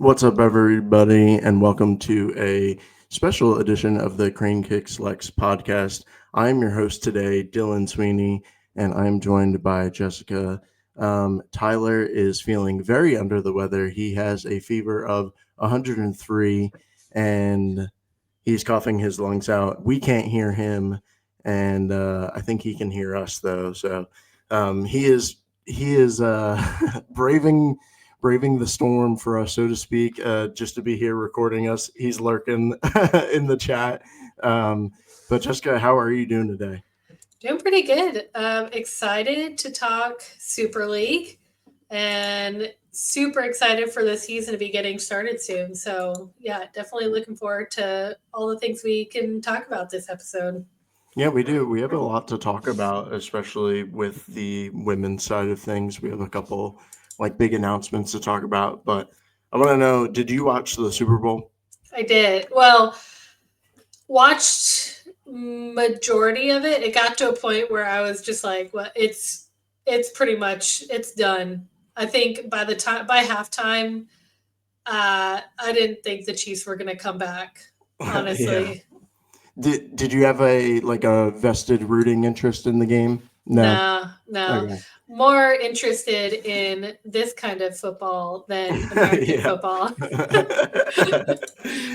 What's up, everybody, and welcome to a special edition of the Crane Kicks Lex podcast. I'm your host today, Dillon Sweeney, and I'm joined by Jessica. Tyler is feeling very under the weather. He has a fever of 103, and he's coughing his lungs out. We can't hear him, and I think he can hear us though. So he is braving the storm for us, so to speak, just to be here recording us. He's lurking in the chat. But Jessica, how are you doing today? Doing pretty good. Excited to talk Super League and super excited for the season to be getting started soon. So, yeah, definitely looking forward to all the things we can talk about this episode. Yeah, we do. We have a lot to talk about, especially with the women's side of things. We have a couple big announcements to talk about, but I want to know, did you watch the Super Bowl? I did. Well, watched majority of it. It got to a point where I was just like, well, it's pretty much it's done. I think by halftime, I didn't think the Chiefs were going to come back. Yeah. Honestly, Did you have a vested rooting interest in the game? No. no. Okay. More interested in this kind of football than American Yeah. football. So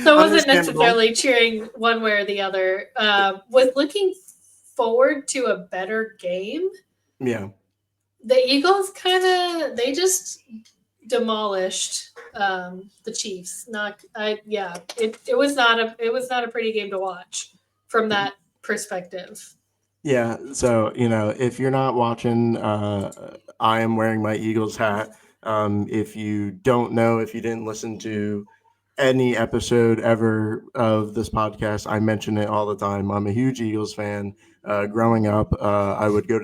I wasn't Understandable. necessarily cheering one way or the other. Was looking forward to a better game. Yeah. The Eagles they just demolished the Chiefs. It was not a pretty game to watch from that perspective. Yeah. So, if you're not watching, I am wearing my Eagles hat. If you don't know, if you didn't listen to any episode ever of this podcast, I mention it all the time. I'm a huge Eagles fan. Growing up, I would go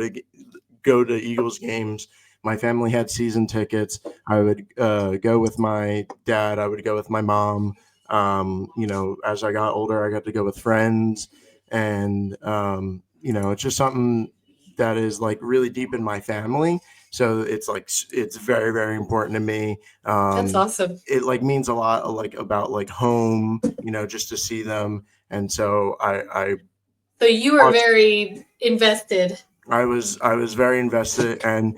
to Eagles games. My family had season tickets. I would go with my dad. I would go with my mom. As I got older, I got to go with friends, and it's just something that is really deep in my family. So it's very, very important to me. That's awesome. It means a lot, about home. Just to see them, and so I So you were watched. very invested. I was very invested, and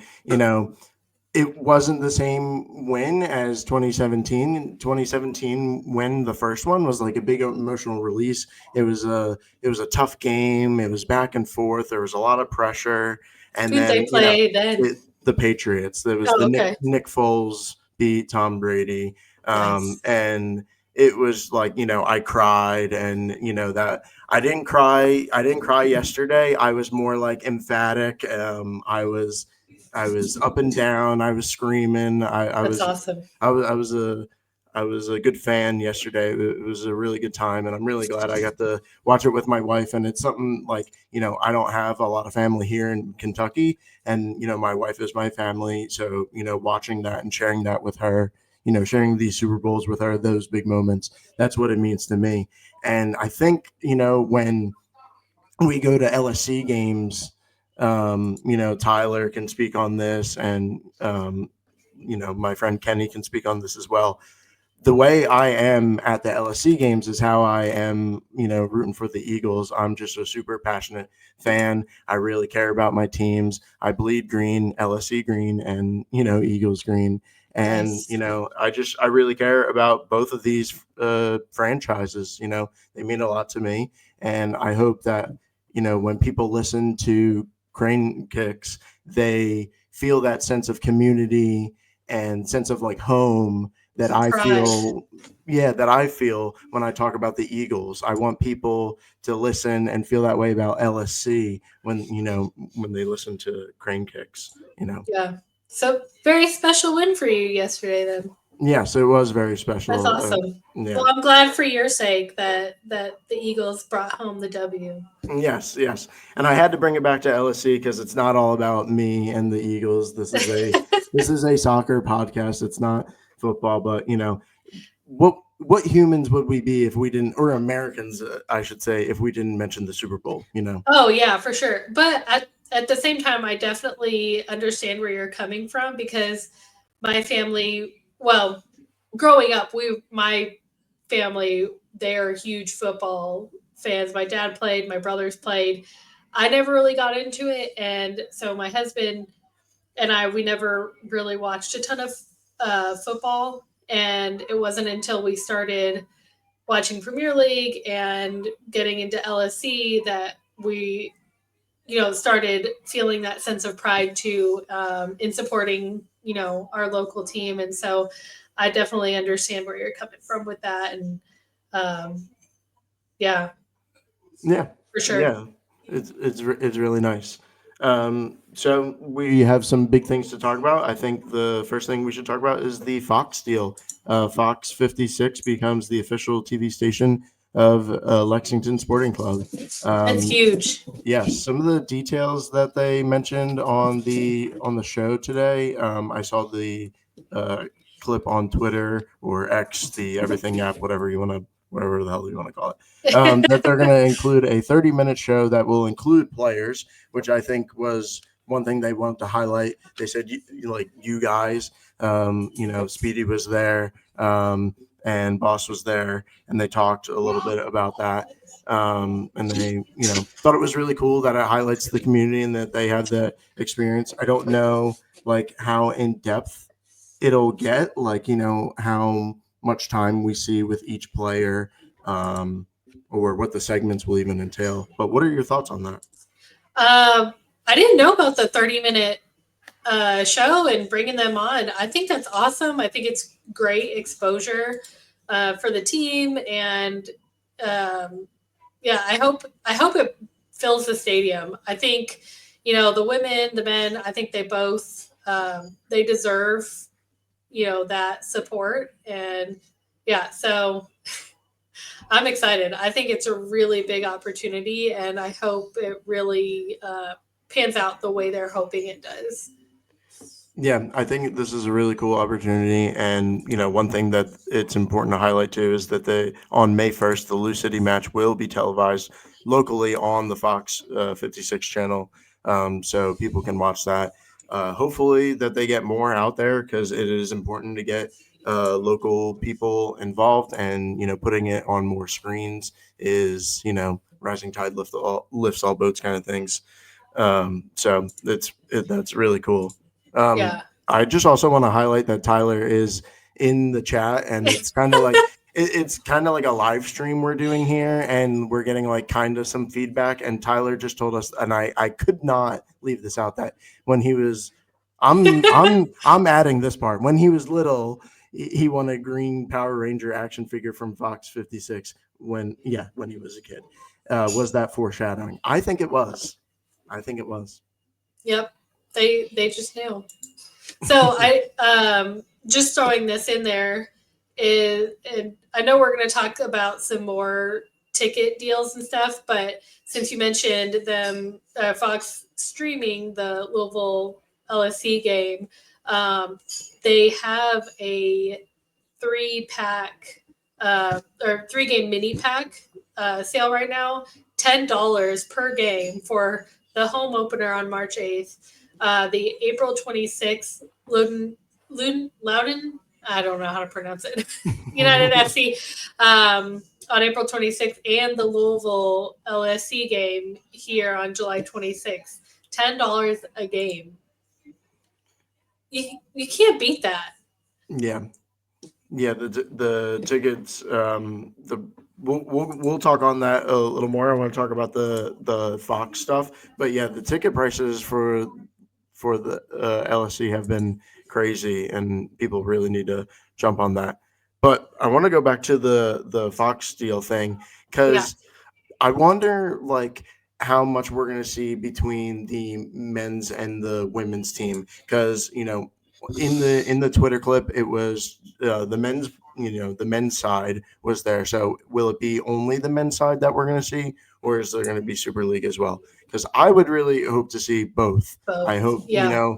it wasn't the same win as 2017. 2017, when the first one was a big emotional release. It was a tough game. It was back and forth. There was a lot of pressure, and Who'd they then play then? the Patriots. There was Oh, the okay. Nick Foles beat Tom Brady, Nice. and it was I cried, and that I didn't cry yesterday. I was more emphatic. I was up and down. I was screaming. I That's was awesome. I was a good fan yesterday. It was a really good time, and I'm really glad I got to watch it with my wife. And it's something I don't have a lot of family here in Kentucky, and my wife is my family. So watching that and sharing that with her, sharing these Super Bowls with her, those big moments, that's what it means to me. And I think when we go to LSC games, Tyler can speak on this, and my friend Kenny can speak on this as well. The way I am at the LSC games is how I am, rooting for the Eagles. I'm just a super passionate fan. I really care about my teams. I bleed green, LSC green, and Eagles green. And Nice. I really care about both of these franchises. They mean a lot to me, and I hope that when people listen to Crane Kicks, they feel that sense of community and sense of home that I Pride. feel, yeah, that I feel when I talk about the Eagles. I want people to listen and feel that way about LSC when they listen to Crane Kicks. Yeah. So very special win for you yesterday then. Yes, it was very That's special. awesome. Yeah. Well, I'm glad for your sake that the Eagles brought home the W. Yes, yes. And I had to bring it back to LSC because it's not all about me and the Eagles. This is a soccer podcast. It's not football, but what humans would we be if we didn't, or Americans, I should say, if we didn't mention the Super Bowl? Oh yeah, for sure. But at the same time, I definitely understand where you're coming from because my family, well, growing up, my family, they are huge football fans. My dad played, my brothers played. I never really got into it, and so my husband and we never really watched a ton of football. And it wasn't until we started watching Premier League and getting into LSC that we, started feeling that sense of pride too, in supporting, our local team. And so I definitely understand where you're coming from with that. And um, yeah, Yeah, for sure. yeah, it's really nice. So we have some big things to talk about. I think the first thing we should talk about is the Fox deal. Fox 56 becomes the official TV station of Lexington Sporting Club. It's Um, huge. yes, some of the details that they mentioned on the show today. I saw the uh, clip on Twitter or X, the everything app, whatever the hell you want to call it. That they're going to include a 30-minute show that will include players, which I think was one thing they wanted to highlight. They said, like, you guys, Speedy was there, and Boss was there, and they talked a little bit about that. And they, thought it was really cool that it highlights the community and that they have the experience. I don't know, like, how in depth it'll get, like, how much time we see with each player, um, or what the segments will even entail. But what are your thoughts on that? I didn't know about the 30-minute show and bringing them on. I think that's awesome. I think it's great exposure for the team, and um, yeah, I hope it fills the stadium. I think the women, the men. I think they both they deserve that support, and yeah, so I'm excited. I think it's a really big opportunity, and I hope it really pans out the way they're hoping it does. Yeah, I think this is a really cool opportunity, and one thing that it's important to highlight too is that they on May 1st, the Lou City match will be televised locally on the Fox 56 channel, so people can watch that. Hopefully, that they get more out there because it is important to get local people involved, and putting it on more screens is rising tide lifts all boats kind of things. So that's really cool. Yeah. I just also want to highlight that Tyler is in the chat, and it's kind of like it's kind of like a live stream we're doing here, and we're getting like kind of some feedback. And Tyler just told us, and I could not leave this out, that when he was, I'm adding this part, when he was little, he won a green Power Ranger action figure from Fox 56 when he was a kid. Was that foreshadowing? I think it was. I think it was. Yep. They just knew. So I just throwing this in there is, and I know we're going to talk about some more ticket deals and stuff, but since you mentioned them, Fox streaming the Louisville LSC game, um, they have a 3-pack or 3-game mini pack sale right now. $10 per game for the home opener on March 8th. The April 26th Loudon, I don't know how to pronounce it, United FC on April 26th, and the Louisville LSC game here on July 26th. $10 a game. You can't beat that. Yeah, yeah. The tickets. The we'll talk on that a little more. I want to talk about the Fox stuff, but yeah, the ticket prices for the LSC have been crazy, and people really need to jump on that. But I want to go back to the Fox deal thing Yeah. because I wonder, like, how much we're going to see between the men's and the women's team because in the Twitter clip it was the men's side was there. So will it be only the men's side that we're going to see, or is there going to be Super League as well? Because I would really hope to see both. I Both. hope Yeah.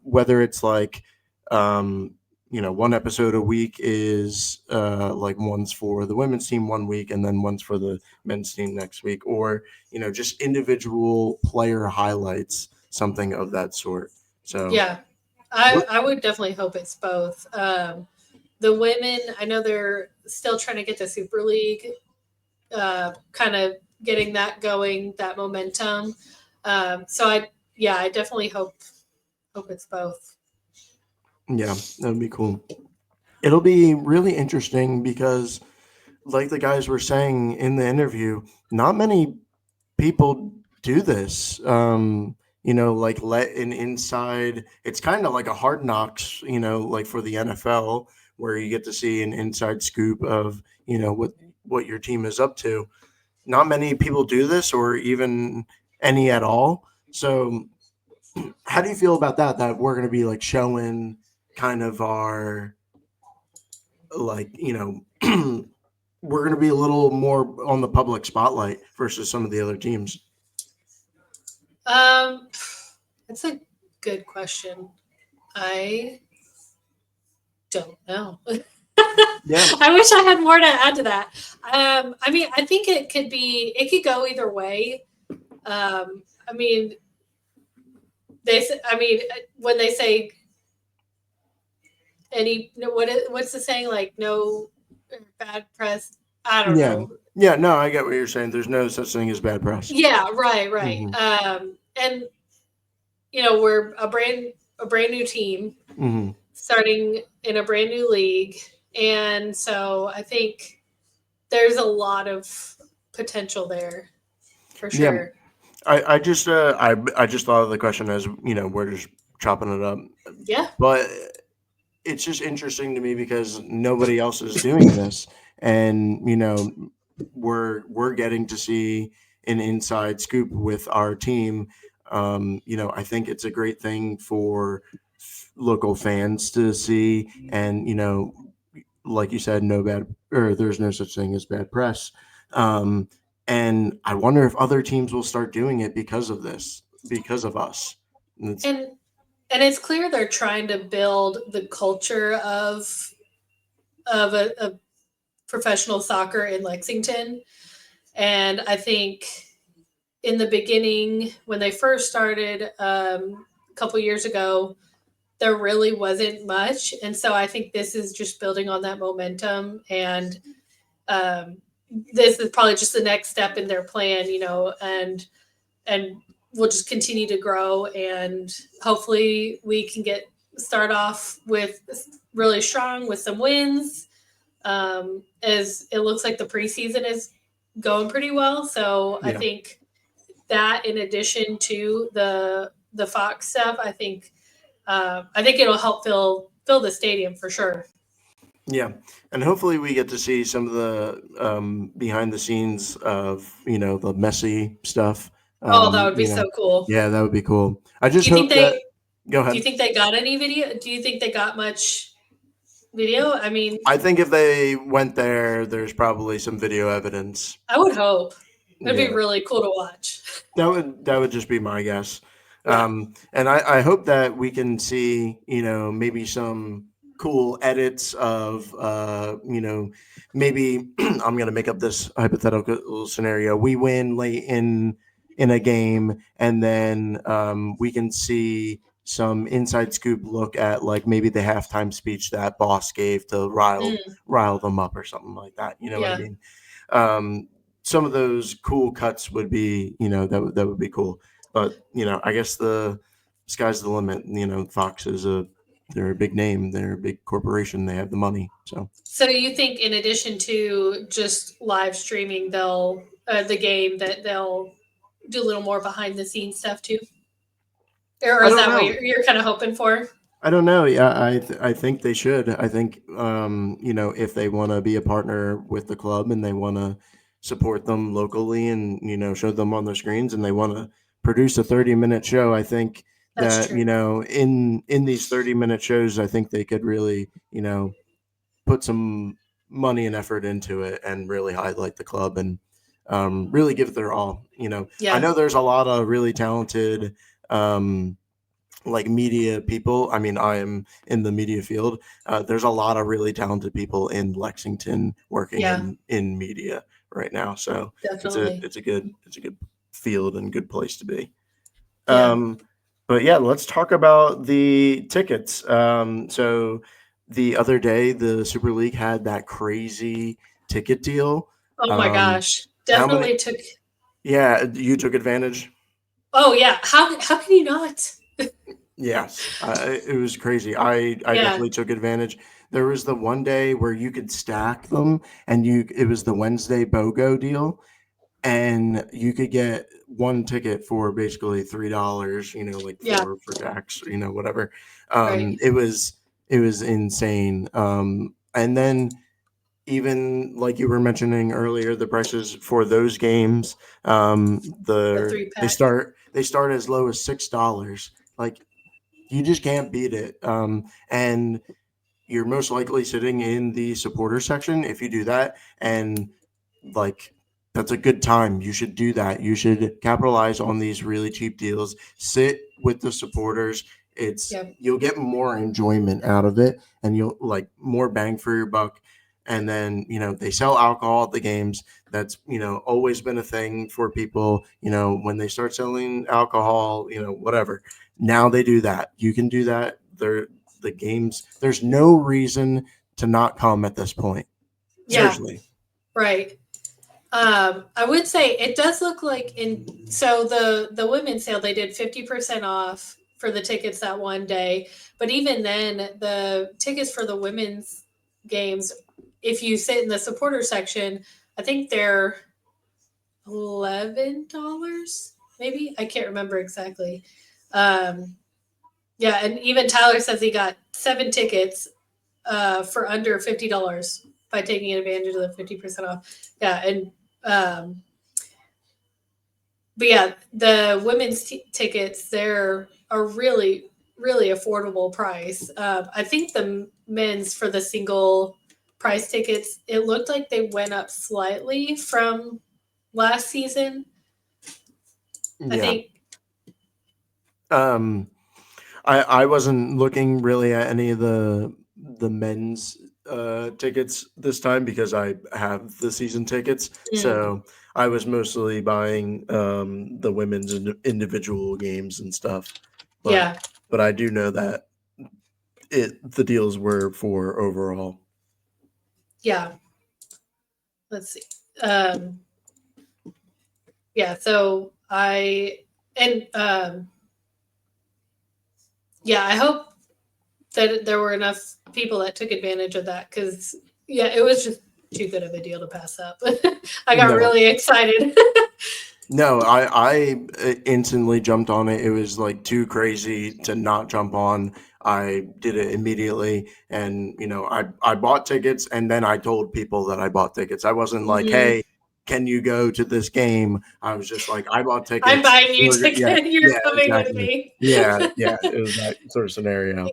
whether it's like um, one episode a week is like one's for the women's team one week and then one's for the men's team next week, or just individual player highlights, something of that sort. So Yeah. what? I would definitely hope it's both. the women, I know they're still trying to get the Super League kind of getting that going, that momentum. So I definitely hope it's both. Yeah, that would be cool. It'll be really interesting because, like the guys were saying in the interview, not many people do this. Like let an inside. It's kind of like a Hard Knocks. Like for the NFL, where you get to see an inside scoop of what your team is up to. Not many people do this, or even any at all. So, how do you feel about that? That we're going to be like showing kind of our like we're going to be a little more on the public spotlight versus some of the other teams. That's a good question. I don't know. Yeah. I wish I had more to add to that. I mean, I think it could go either way. I mean, when they say what's the saying, like no bad press? I don't Yeah. know. Yeah. No, I get what you're saying. There's no such thing as bad press. Yeah, right. Mm-hmm. And we're a brand new team Mm-hmm. starting in a brand new league, and so I think there's a lot of potential there for Yeah. sure. I just I just thought of the question as we're just chopping it up, Yeah. but it's just interesting to me because nobody else is doing this, and we're getting to see an inside scoop with our team. I think it's a great thing for local fans to see, and like you said, no bad or there's no such thing as bad press. Um, and I wonder if other teams will start doing it because of this, because of us. And it's clear they're trying to build the culture of a professional soccer in Lexington. And I think in the beginning, when they first started a couple years ago, there really wasn't much. And so I think this is just building on that momentum. And um, this is probably just the next step in their plan, and we'll just continue to grow. And hopefully we can start off with really strong with some wins. As it looks like the preseason is going pretty well. So I Yeah. think that, in addition to the Fox stuff, I think it'll help fill the stadium for sure. Yeah, and hopefully we get to see some of the behind the scenes of the messy stuff. Oh, that would be so cool. Yeah, that would be cool. I Do just you think hope that. they Go do you ahead. think they got any video? Do you think they got much video? I mean, I think if they went there, there's probably some video evidence. I would hope. It'd be Yeah, really cool to watch. that would just be my guess. Yeah. And I hope that we can see maybe some cool edits of maybe I'm gonna make up this hypothetical scenario. We win late in a game, and then we can see some inside scoop look at like maybe the halftime speech that boss gave to Mm, rile them up or something like that. You know what I yeah. mean? Some of those cool cuts would be that would be cool. But I guess the sky's the limit. Fox is they're a big name, they're a big corporation, they have the money. So So you think, in addition to just live streaming, the game, that they'll do a little more behind the scenes stuff too, or I is don't that what know. you're kind of hoping for? I don't know. Yeah, I think they should. I think if they want to be a partner with the club and they want to support them locally and show them on the screens and they want to produce a 30-minute show, I think That's that true. in these 30-minute shows, I think they could really put some money and effort into it and really highlight the club and really give it their all. I Yeah. know there's a lot of really talented. Like media people. I mean, I am in the media field. There's a lot of really talented people in Lexington working Yeah. in media right now. So Definitely. it's a good field and good place to be. Yeah. Um, but yeah, let's talk about the tickets. So the other day, the Super League had that crazy ticket deal. Oh my Um, gosh. how many? Definitely took. Yeah, you took advantage. Oh yeah. How can you not? Yes, it was crazy. I Yeah. definitely took advantage. There was the one day where you could stack them, and you it was the Wednesday BOGO deal, and you could get one ticket for basically $3. Like Yeah. four for tax. Whatever. Right. It was insane. And then even like you were mentioning earlier, the prices for those games, The the three they pack. start as low as $6. Like you just can't beat it. And you're most likely sitting in the supporter section if you do that. And like that's a good time. You should do that. You should capitalize on these really cheap deals. Sit with the supporters. It's Yep. You'll get more enjoyment out of it and you'll like more bang for your buck. And then, they sell alcohol at the games. That's, always been a thing for people, when they start selling alcohol, whatever. Now they do that. You can do that. The games, there's no reason to not come at this point. Yeah. Seriously. Right. I would say it does look like so the women's sale they did 50% off for the tickets that one day, but even then the tickets for the women's games, if you sit in the supporter section, I think they're $11, maybe I can't remember exactly. Um, yeah, and even Tyler says he got 7 tickets for under $50 by taking advantage of the 50% off. Yeah, and but yeah, the women's tickets they're a really really affordable price. I think the men's for the single price tickets it looked like they went up slightly from last season. I Yeah. think. Um, I wasn't looking really at any of the men's tickets this time because I have the season tickets. Mm, So I was mostly buying the women's individual games and stuff. But yeah, but I do know that the deals were for overall. yeah. Let's see. Um, yeah, so I and yeah, I hope that there were enough people that took advantage of that because yeah, it was just too good of a deal to pass up. I got No, really excited. no, I instantly jumped on it. It was like too crazy to not jump on. I did it immediately, and I bought tickets, and then I told people that I bought tickets. I wasn't like, Hmm. "Hey, can you go to this game?" I was just like, "I bought I'm tickets." buying you Yeah, ticket. You're yeah, coming with exactly. me. Yeah, yeah. It was that sort of scenario.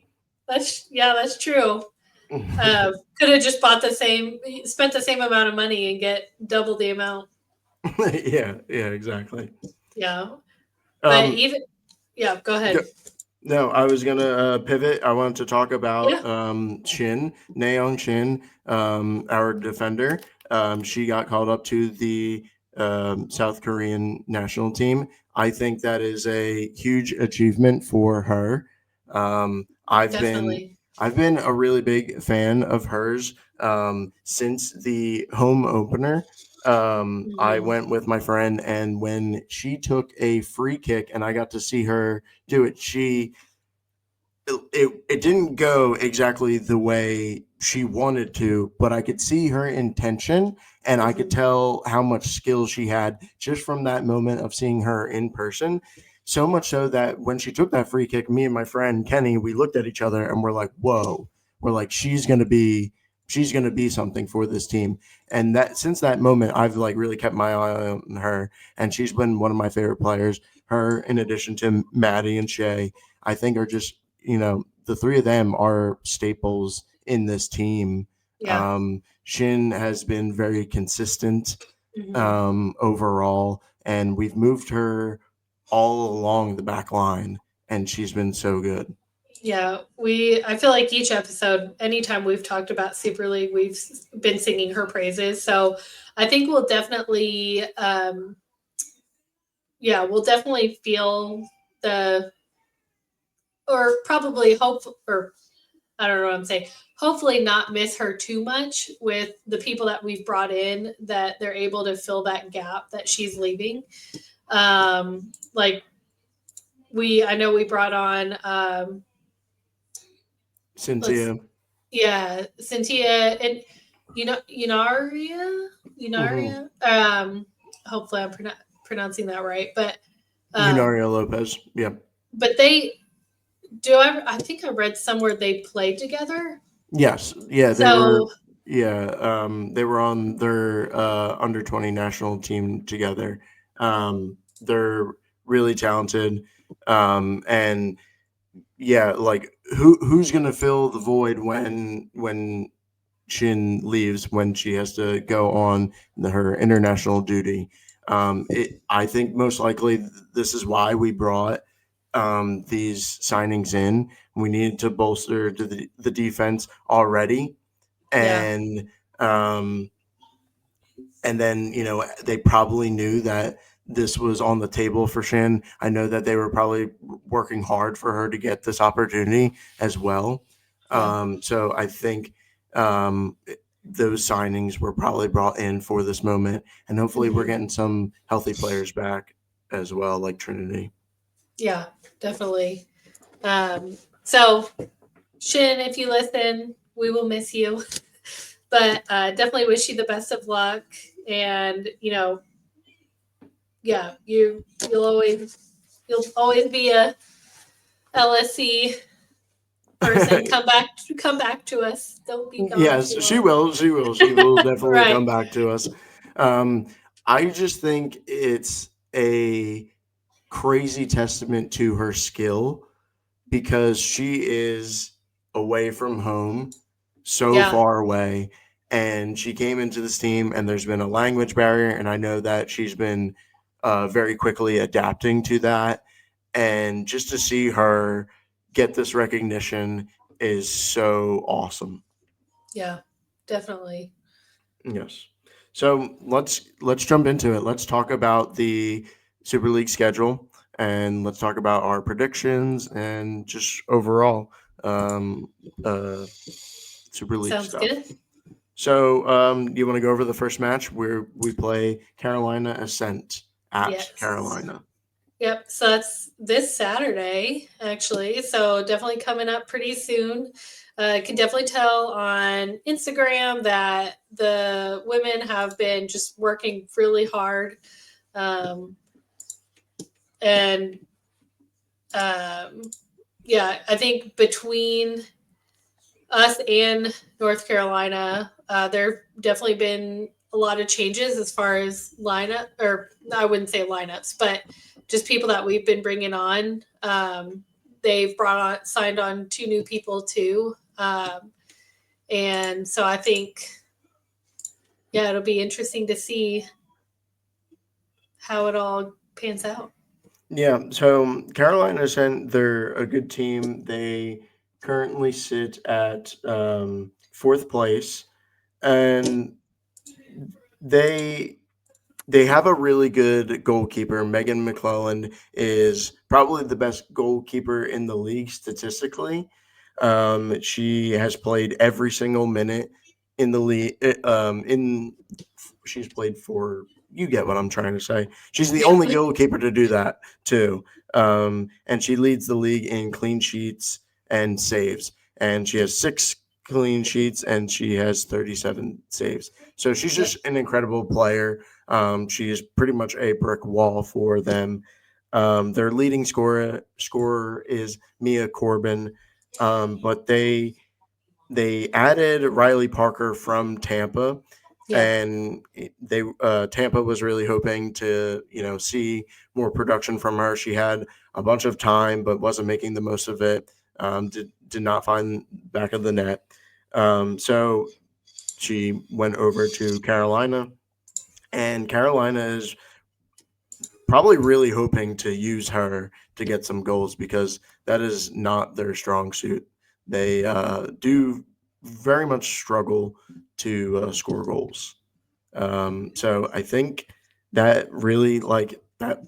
That's true. Could have just bought spent the same amount of money and get double the amount. Yeah, yeah, exactly. Yeah, but Um, even yeah, go go, ahead. No, I was gonna pivot. I wanted to talk Yeah, about Shin, NaYeong Shin, our defender. She got called up to the South Korean national team. I think that is a huge achievement for her. I've been definitely. I've been a really big fan of hers since the home opener. I Hmm. went with my friend, and when she took a free kick, and I got to see her do it. It didn't go exactly the way she wanted to, but I could see her intention and I could Hmm. tell how much skill she had just from that moment of seeing her in person. So much so that when she took that free kick, me and my friend Kenny, we looked at each other and we're like, "Whoa!" We're like, she's gonna be something for this team." And that since that moment, I've like really kept my eye on her, and she's been one of my favorite players. Her, in addition to Maddie and Shay, I think are just the three of them are staples in this team. Yeah. Shin has been very consistent Hmm. overall, and we've moved her all along the back line, and she's been so good. Yeah, I feel like each episode, anytime we've talked about Super League, we've been singing her praises. So I think we'll definitely feel the, or probably hope, or I don't know what I'm saying. Hopefully, not miss her too much with the people that we've brought in, that they're able to fill that gap that she's leaving. Like I know we brought on, let's, Cynthia. yeah, Cynthia and Unaria, Hmm. Unaria. Hopefully, I'm pronouncing that right, um, Unario Lopez. Yeah. but they do. I think I read somewhere they played together. Yes. Yeah. They were. So Yeah. They were on their under 20 national team together. They're really talented. And yeah, like who's gonna fill the void when Shin leaves, when she has to go on her international duty. I think most likely this is why we brought these signings in. We needed to bolster the defense already, yeah, and um, and then they probably knew that this was on the table for Shin. I know that they were probably working hard for her to get this opportunity as well. yeah. So I think um, those signings were probably brought in for this moment, and hopefully we're Hmm. getting some healthy players back as well, like Trinity. Yeah, definitely. So Shin, if you listen, we will miss you, but definitely wish you the best of luck. And yeah, you'll always be a LSC person. Come back to us. Don't be gone Yes, too she long. will. She will. She will definitely Right. come back to us. Um, I just think it's a crazy testament to her skill because she is away from home, so Yeah. far away, and she came into this team, and there's been a language barrier, and I know that she's been very quickly adapting to that, and just to see her get this recognition is so awesome. Yeah. Definitely. Yes. So let's jump into it. Let's talk about the Super League schedule, and let's talk about our predictions and just overall um, uh, Super League Sounds stuff. good. So you want to go over the first match where we play Carolina Ascent at Yes. Carolina? Yep. So that's this Saturday, actually. So definitely coming up pretty soon. Can definitely tell on Instagram that the women have been just working really hard. Um, and um, yeah, I think between us and North Carolina, there definitely been a lot of changes as far as lineup, or I wouldn't say lineups, but just people that we've been bringing on. They've signed on two new people too, and so I think, yeah, it'll be interesting to see how it all pans out. Yeah. So Carolina Ascent, they're a good team. They currently sit at fourth place, and they they have a really good goalkeeper. Megan McClelland is probably the best goalkeeper in the league statistically. She has played every single minute in the league. She's played for. You get what I'm trying to say. She's the Yeah, only goalkeeper to do that too, and she leads the league in clean sheets and saves. And she has 6 clean sheets and she has 37 saves. So she's yeah, just an incredible player. She is pretty much a brick wall for them. Their leading scorer is Mia Corbin, but they added Riley Parker from Tampa, yeah, and they Tampa was really hoping to see more production from her. She had a bunch of time, but wasn't making the most of it. Did not find back of the net. So she went over to Carolina, and Carolina is probably really hoping to use her to get some goals because that is not their strong suit. They do very much struggle to score goals. So I think that really like that.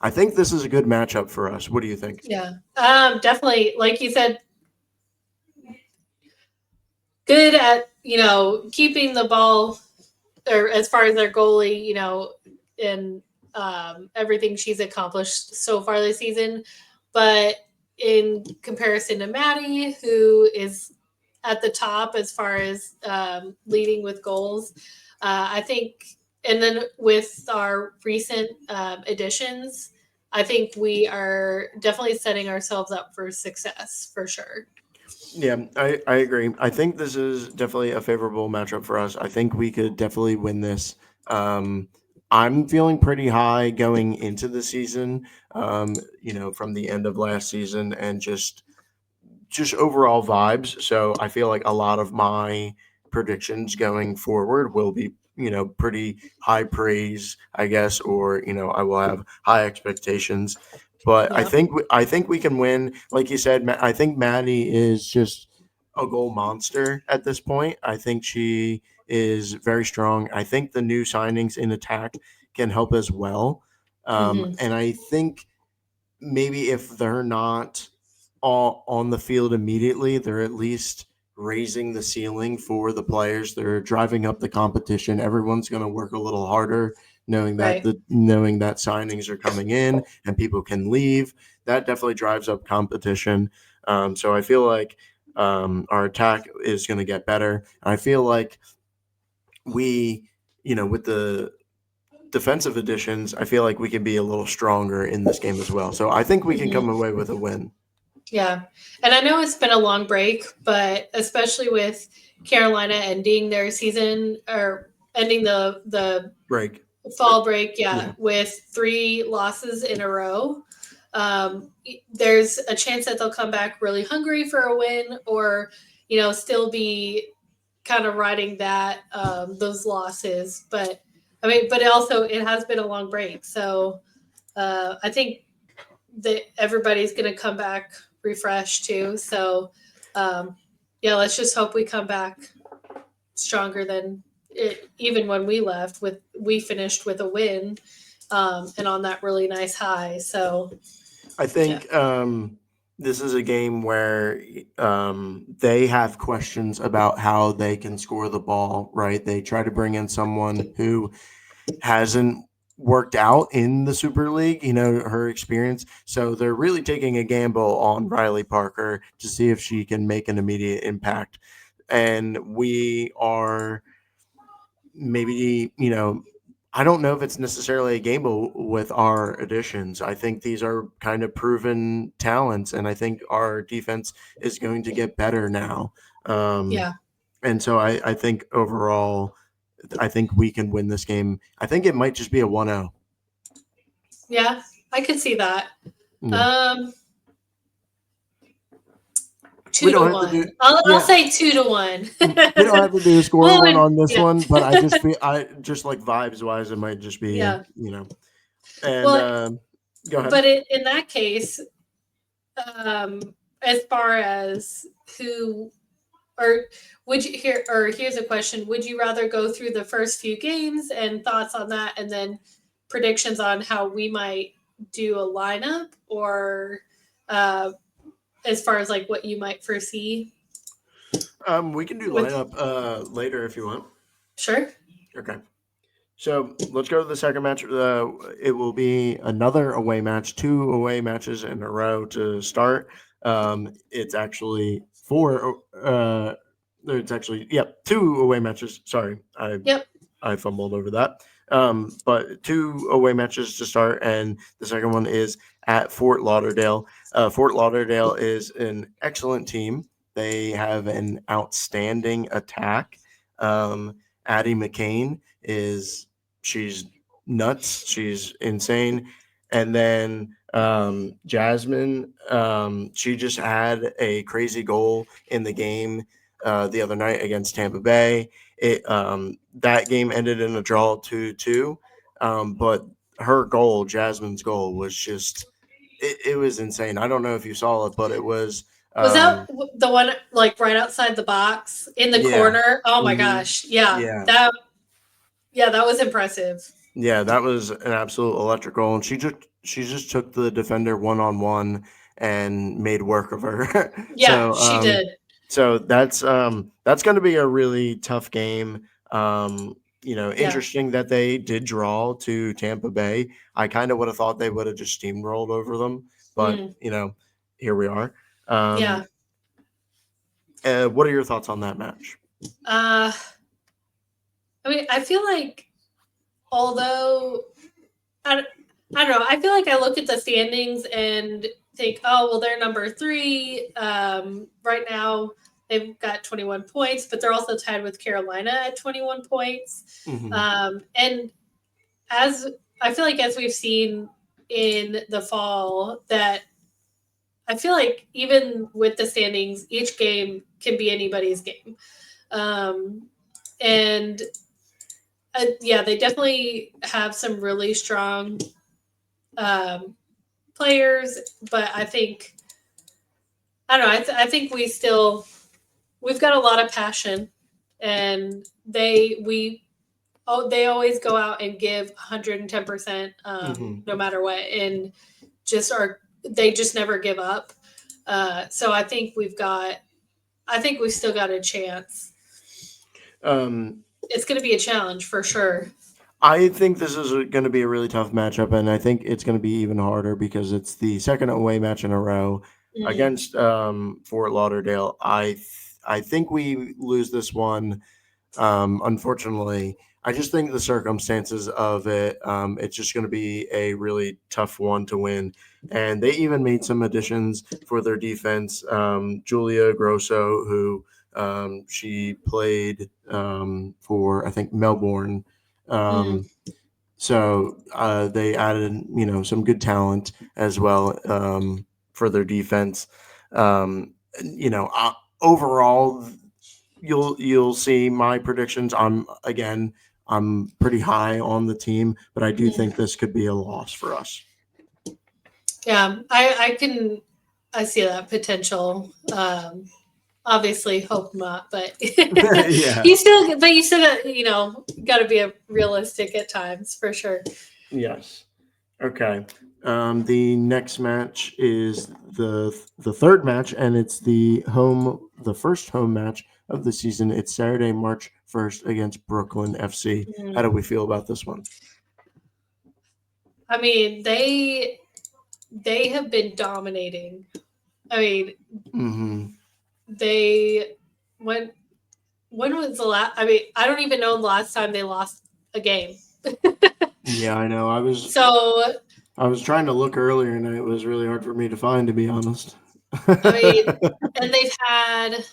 I think this is a good matchup for us. What do you think? yeah. Definitely, like you said, good at, keeping the ball, or as far as their goalie, and everything she's accomplished so far this season. But in comparison to Maddie, who is at the top as far as leading with goals, I think, and then with our recent additions, I think we are definitely setting ourselves up for success for sure. Yeah, I agree. I think this is definitely a favorable matchup for us. I think we could definitely win this. Um, I'm feeling pretty high going into the season, from the end of last season and just overall vibes. So I feel like a lot of my predictions going forward will be, pretty high praise, I guess, or I will have high expectations. But I Yeah. think I think we can win. Like you said, I think Maddie is just a goal monster at this point. I think she is very strong. I think the new signings in attack can help as well. Hmm. And I think maybe if they're not all on the field immediately, they're at least raising the ceiling for the players. They're driving up the competition. Everyone's going to work a little harder, Right. knowing that signings are coming in and people can leave. That definitely drives up competition. So I feel like our attack is going to get better. I feel like we, with the defensive additions, I feel like we can be a little stronger in this game as well. So I think we can come Hmm. away with a win. Yeah. And I know it's been a long break, but especially with Carolina ending their season, or ending the Break. fall break, yeah, Yeah. with 3 losses in a row. There's a chance that they'll come back really hungry for a win, or still be kind of riding that those losses. But I mean, but also it has been a long break, so I think that everybody's going to come back refreshed too. So um, yeah, let's just hope we come back stronger than it, even when we left. With we finished with a win, and on that really nice high. So I yeah, think this is a game where they have questions about how they can score the ball, right? They try to bring in someone who hasn't worked out in the Super League, her experience. So they're really taking a gamble on Riley Parker to see if she can make an immediate impact. And we are maybe, I don't know if it's necessarily a gamble with our additions. I think these are kind of proven talents, and I think our defense is going to get better now. Um, yeah, and so I think overall, I think we can win this game. I think it might just be a 1-0. yeah. I could see that. Yeah. Um, We two to don't have to do, one. I'll yeah, say 2-1. we don't have to do a score Well, one on this yeah, one, but I just feel, I just like vibes wise, it might just be, yeah. and Well, go ahead. but in that case, um, as far as who, or would you here, or here's a question: would you rather go through the first few games and thoughts on that, and then predictions on how we might do a lineup, or uh, as far as like what you might foresee We can do with? lineup later if you want. Sure. Okay. So let's go to the second match. It will be another away match, 2 away matches in a row to start. It's actually four. It's actually, yep, 2 away matches. Sorry, Yep. I fumbled over that. But 2 away matches to start, and the second one is at Fort Lauderdale. Fort Lauderdale is an excellent team. They have an outstanding attack. Addie McCain is she's nuts. She's insane. And then Jasmine, she just had a crazy goal in the game the other night against Tampa Bay. That game ended in a draw 2-2. But her goal, Jasmine's goal, was just it was insane. I don't know if you saw it, but it was Was that um, the one like right outside the box in the yeah. corner? Oh my Hmm. gosh. Yeah. Yeah. That was impressive. Yeah, that was an absolute electrical, and she just took the defender one on one and made work of her. Yeah, so she did. So that's going to be a really tough game. Yeah. Interesting that they did draw to Tampa Bay. I kind of would have thought they would have just steamrolled over them, but Mm, here we are. yeah. What are your thoughts on that match? Uh, I mean, I feel like although I, I don't know, I feel like I look at the standings and think, oh, well, they're number three. Right now, they've got 21 points, but they're also tied with Carolina at 21 points. Hmm. And as I feel like, as we've seen in the fall, that I feel like even with the standings, each game can be anybody's game. Um, and yeah, they definitely have some really strong um, players, but I don't know. I think we've got a lot of passion, and they always go out and give 110%, Hmm. no matter what, and they just never give up. So I think we've still got a chance. Um, It's going to be a challenge for sure. I think this is going to be a really tough matchup, and I think it's going to be even harder because it's the second away match in a row Mm, against Fort Lauderdale. I think we lose this one. Unfortunately, I just think the circumstances of it, it's just going to be a really tough one to win. And they even made some additions for their defense. Julia Grosso, who she played for, I think, Melbourne. mm, Um, so they added, some good talent as well for their defense. Um, Overall, you'll see my predictions. I'm pretty high on the team, but I do mm. think this could be a loss for us. Yeah, I see that potential. Obviously, hope not, but Yeah. you still got got to be a realistic at times for sure. Yes. Okay. The next match is the third match, and it's the first home match of the season. It's Saturday, March 1st against Brooklyn FC. How Mm. do we feel about this one? I mean, they have been dominating. I mean, Hmm. they when when was the last? I mean, I don't even know the last time they lost a game. Yeah, I know. So I was trying to look earlier, and it was really hard for me to find, to be honest. I mean, and they've had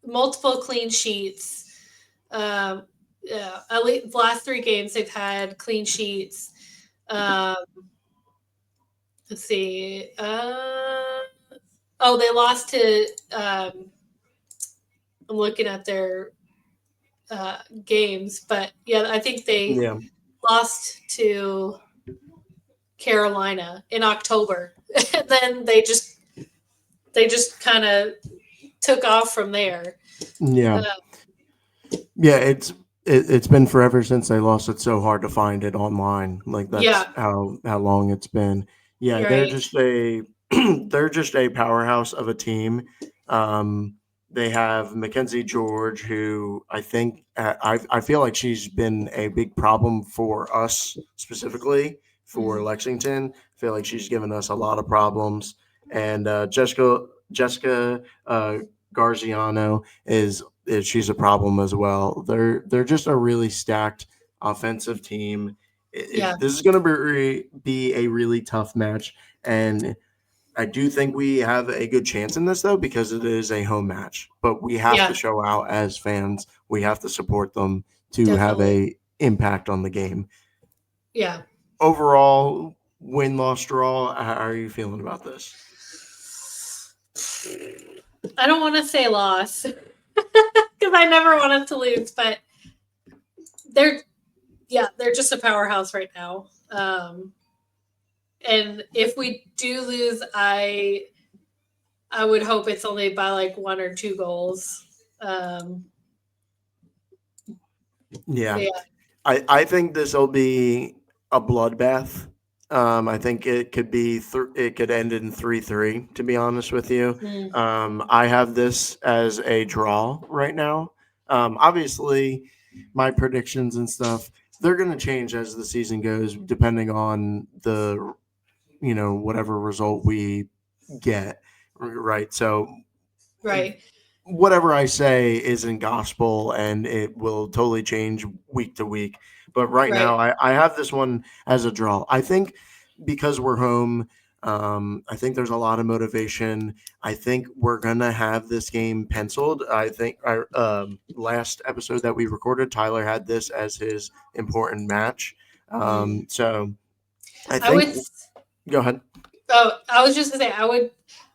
multiple clean sheets. Um, yeah, at least the last three games they've had clean sheets. Um, let's see. Oh, they lost to. I'm looking at their games, but yeah, I think they Yeah. lost to Carolina in October, and then they just kind of took off from there. Yeah. Uh, Yeah, it's been forever since they lost. It's so hard to find it online. Like yeah, that's how long it's been. Yeah, you're they're right. just a they're just a powerhouse of a team. Um, they have Mackenzie George, who I think I feel like she's been a big problem for us specifically for Mm, Lexington. I feel like she's given us a lot of problems. And Jessica Garziano is she's a problem as well. They're just a really stacked offensive team. yeah, This is going to be a really tough match, and I do think we have a good chance in this though because it is a home match. But we have to yeah, show out as fans. We have to support them to have definitely. a impact on the game. Yeah. Overall, win, loss, draw. How are you feeling about this? I don't want to say loss because I never want us to lose, but they're they're just a powerhouse right now. And if we do lose, I would hope it's only by like one or two goals. Um, Yeah, yeah, I think this will be a bloodbath. I think it could be it could end in 3-3. To be honest with you, Mm, I have this as a draw right now. Obviously, my predictions and stuff they're going to change as the season goes, depending on the whatever result we get. Right. So right, whatever I say isn't gospel and it will totally change week to week. But right now, right. I have this one as a draw. I think because we're home, I think there's a lot of motivation. I think we're going to have this game penciled. I think our last episode that we recorded, Tyler had this as his important match. Mm. So I I think, would. go ahead. Oh, I was just gonna say I would.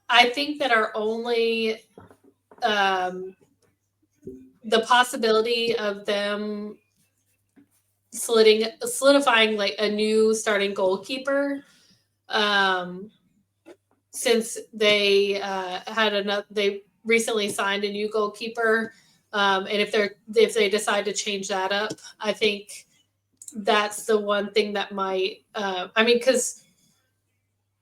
I think that our only um, the possibility of them solidifying like a new starting goalkeeper, um, since they they recently signed a new goalkeeper, and if they decide to change that up, I think that's the one thing that might. I mean, because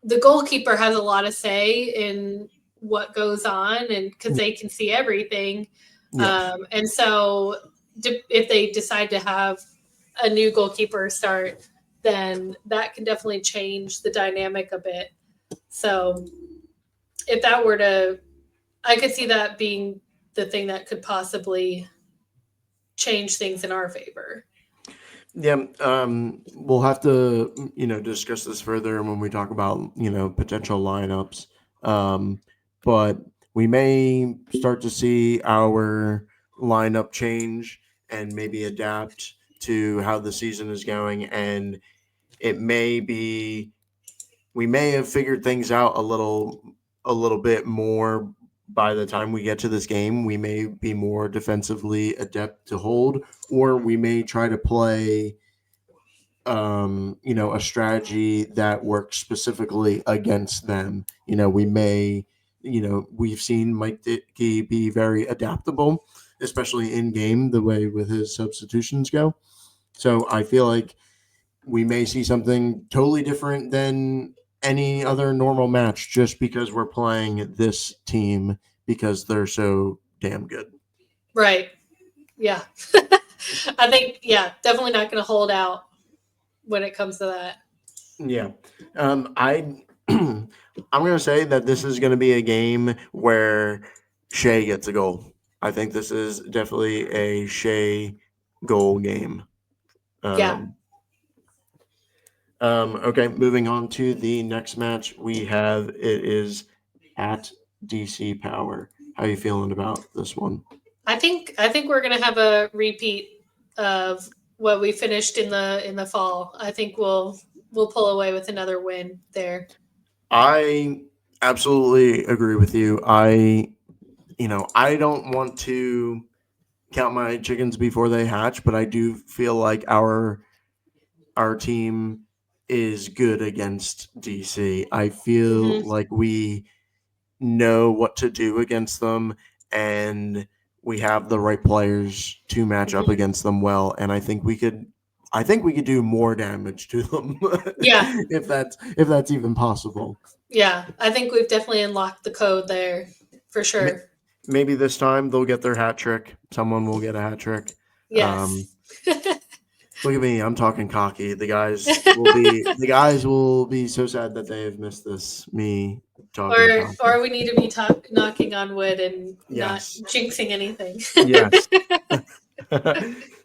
the goalkeeper has a lot of say in what goes on, and because they can see everything, Yes. and so if they decide to have a new goalkeeper start, then that can definitely change the dynamic a bit. So if that were to, I could see that being the thing that could possibly change things in our favor. Yeah, we'll have to, discuss this further when we talk about, potential lineups. Um, but we may start to see our lineup change and maybe adapt to how the season is going. And it may be we may have figured things out a little bit more by the time we get to this game. We may be more defensively adept to hold, or we may try to play a strategy that works specifically against them. We may, we've seen Mike Dickey be very adaptable, especially in game, the way with his substitutions go. So I feel like we may see something totally different than any other normal match just because we're playing this team because they're so damn good. Right. Yeah. I think, yeah, definitely not going to hold out when it comes to that. Yeah. I'm gonna say that this is gonna be a game where Shea gets a goal. I think this is definitely a Shea goal game. Yeah. Um, okay, moving on to the next match we have. It is at DC Power. How you feeling about this one? I think we're gonna have a repeat of what we finished in the fall. I think we'll pull away with another win there. I absolutely agree with you. I don't want to count my chickens before they hatch, but I do feel like our team is good against DC. I feel Hmm. like we know what to do against them and we have the right players to match up Hmm. against them well, and I think we could do more damage to them Yeah, if that's even possible. yeah. I think we've definitely unlocked the code there for Ma- sure. Maybe this time they'll get their hat trick. Someone will get a hat trick. Um, Yes. Look at me, I'm talking cocky. The guys will be so sad that they have missed this. Me talking cocky. Or we need to be knocking on wood and not Yes. jinxing anything. Yes.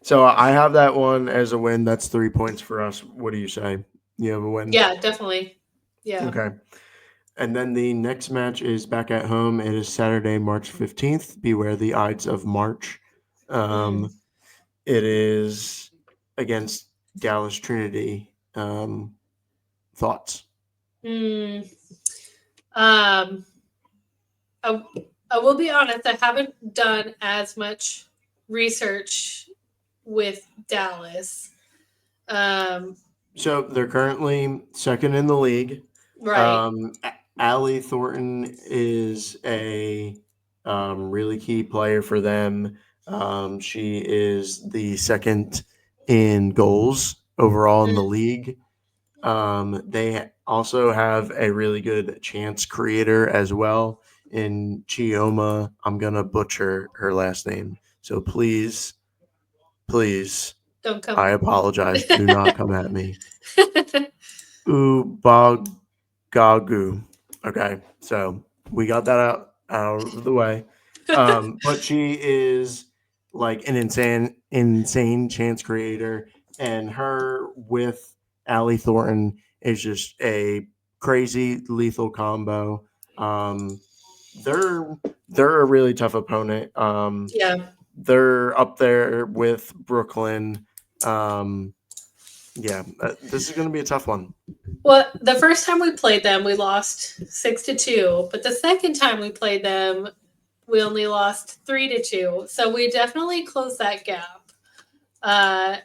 So I have that one as a win. That's 3 points for us. What do you say? You have a win? Yeah, definitely. Yeah. Okay. And then the next match is back at home. It is Saturday, March 15th. Beware the Ides of March. Mm. Um, it is against Dallas Trinity. Thoughts? Mm. Um, I, I will be honest, I haven't done as much research with Dallas. Um, So they're currently second in the league. right. Allie Thornton is a really key player for them. She is the second in goals overall in the Mm. league. They also have a really good chance creator as well in Chioma. I'm gonna butcher her last name, so please, Don't I come. apologize. Do not come at me. Ubagagu. Okay, so we got that out of the way. But she is like an insane chance creator, and her with Allie Thornton is just a crazy lethal combo. Um, they're they're a really tough opponent. Yeah. They're up there with Brooklyn. Um, yeah, this is going to be a tough one. Well, the first time we played them, we lost 6-2. But the second time we played them, we only lost 3-2. So we definitely closed that gap. Uh,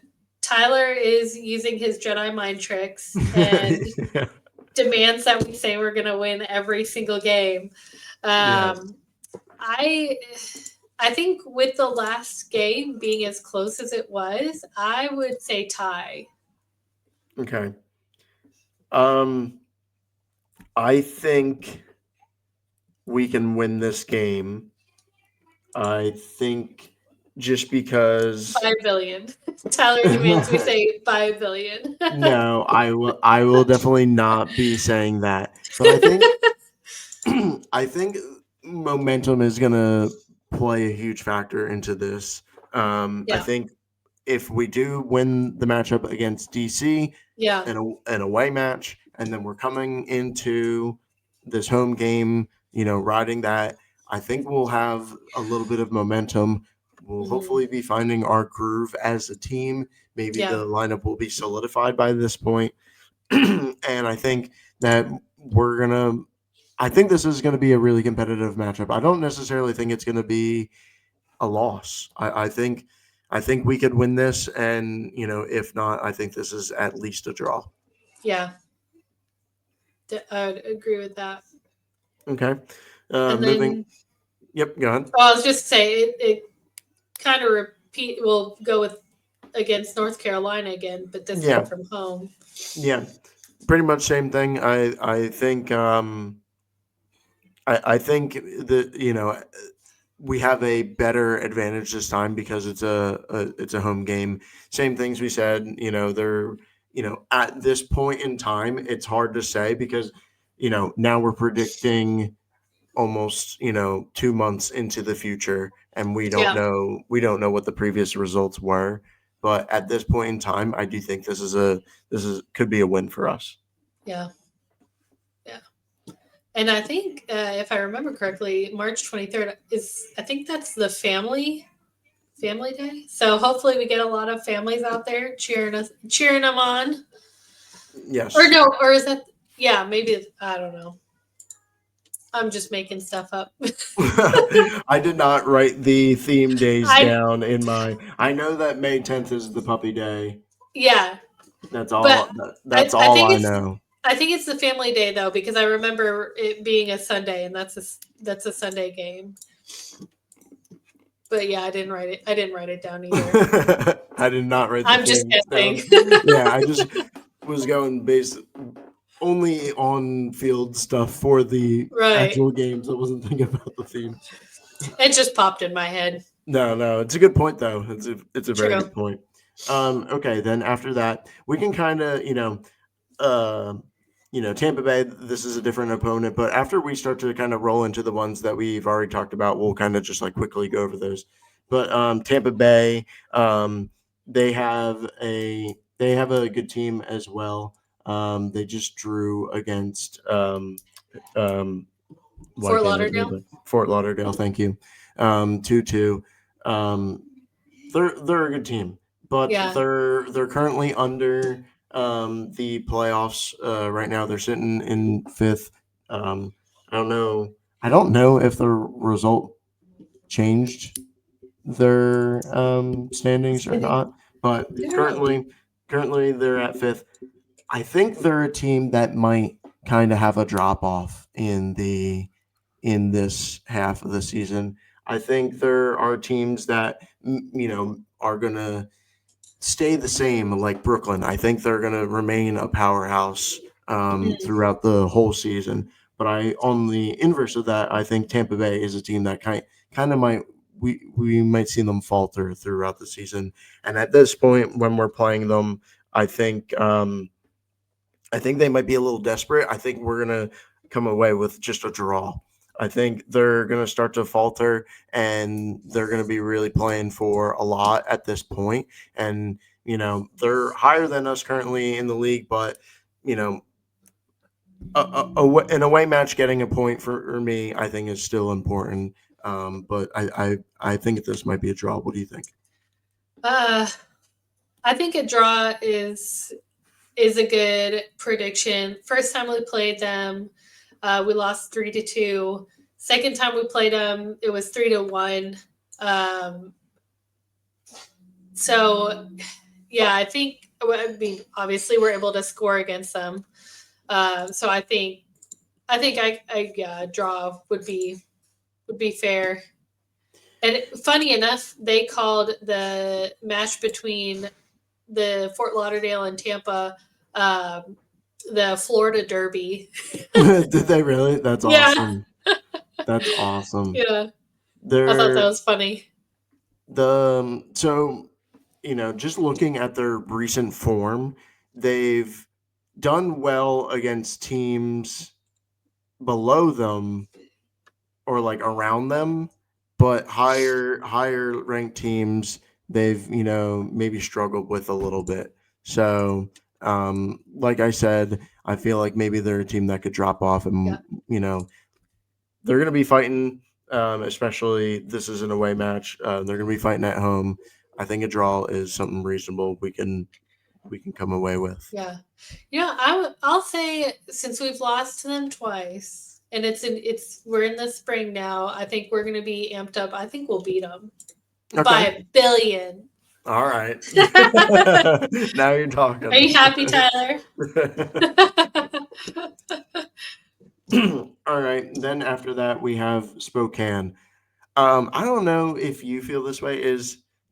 Tyler is using his Jedi mind tricks and Yeah. demands that we say we're going to win every single game. Yes. I I think with the last game being as close as it was, I would say tie. Okay. Um, I think we can win this game. I think just because 5 billion. Tyler demands we say 5 billion. no, I will definitely not be saying that. But I think I think momentum is gonna play a huge factor into this. I Yeah. think if we do win the matchup against DC, Yeah. an away match, and then we're coming into this home game, riding that. I think we'll have a little bit of momentum. We'll Mhm. hopefully be finding our groove as a team. Maybe Yeah. the lineup will be solidified by this point. And I think that we're gonna. I think this is going to be a really competitive matchup. I don't necessarily think it's going to be a loss. I think we could win this, and if not, I think this is at least a draw. Yeah. I'd agree with that. Okay. And Moving. then, Yep. Go ahead. well, I was just saying it kind of repeat. We'll go with against North Carolina again, but this time Yeah. from home. Yeah. Pretty much same thing. I think I think that we have a better advantage this time because it's a home game. Same things we said. They're at this point in time, it's hard to say because now we're predicting almost 2 months into the future, and Yeah. we don't know what the previous results were. But at this point in time, I do think this is could be a win for us. Yeah. Yeah. And I think, if I remember correctly, March 23rd is, I think that's the family day. So hopefully we get a lot of families out there cheering them on. Or Yes. no, or is that, yeah, maybe, I don't know. I'm just making stuff up. I did not write the theme days I, down in my. I know that May 10th is the puppy day. yeah, That's but all. That's I all think I it's, know. I think it's the family day though, because I remember it being a Sunday and that's a Sunday game. But yeah, I didn't write it. I didn't write it down either. I did not write the I'm just themes guessing. down. Yeah, I just was going based only on field stuff for the Right. actual games. I wasn't thinking about the themes. It just popped in my head. No, no, it's a good point though. It's a very True. good point. Okay, then after that, we can kind of uh, Tampa Bay. This is a different opponent, but after we start to kind of roll into the ones that we've already talked about, we'll kind of just like quickly go over those. But Tampa Bay, they have a good team as well. They just drew against um, why Fort can't I draw Lauderdale. the Fort Lauderdale? Thank you. 2-2. Um, they're a good team, but Yeah. they're currently under the playoffs right now. They're sitting in fifth. I don't know. I don't know if the result changed their standings or Standing. not, but I don't know. currently they're at fifth. I think they're a team that might kind of have a drop off in this half of the season. I think there are teams that are gonna stay the same like Brooklyn. I think they're going to remain a powerhouse Mm, throughout the whole season. But on the inverse of that, I think Tampa Bay is a team that kind of might we might see them falter throughout the season. And at this point, when we're playing them, I think I think they might be a little desperate. I think we're gonna come away with just a draw. I think they're gonna start to falter, and they're gonna be really playing for a lot at this point. And they're higher than us currently in the league, but you know, an away match getting a point for me, I think is still important. But I think this might be a draw. What do you think? uh, I think a draw is a good prediction. First time we played them, we lost 3-2. Second time we played them, it was 3-1. Um, so yeah, I mean, obviously we're able to score against them. So I think yeah, draw would be fair. And funny enough, they called the match between the Fort Lauderdale and Tampa the Florida Derby. Did they really? That's Yeah, awesome. That's awesome. yeah. I thought that They're was funny. so just looking at their recent form, they've done well against teams below them or like around them, but higher ranked teams they've maybe struggled with a little bit. So like I said, I feel like maybe they're a team that could drop off, and Yeah, they're going to be fighting. Especially this is an away match. They're going to be fighting at home. I think a draw is something reasonable we can come away with. yeah. I'll say since we've lost to them twice, and we're in the spring now. I think we're going to be amped up. I think we'll beat them by Okay. a billion. All right. Are Now you're talking. you happy, Tyler? All right. Then after that, we have Spokane. I don't know if you feel this way.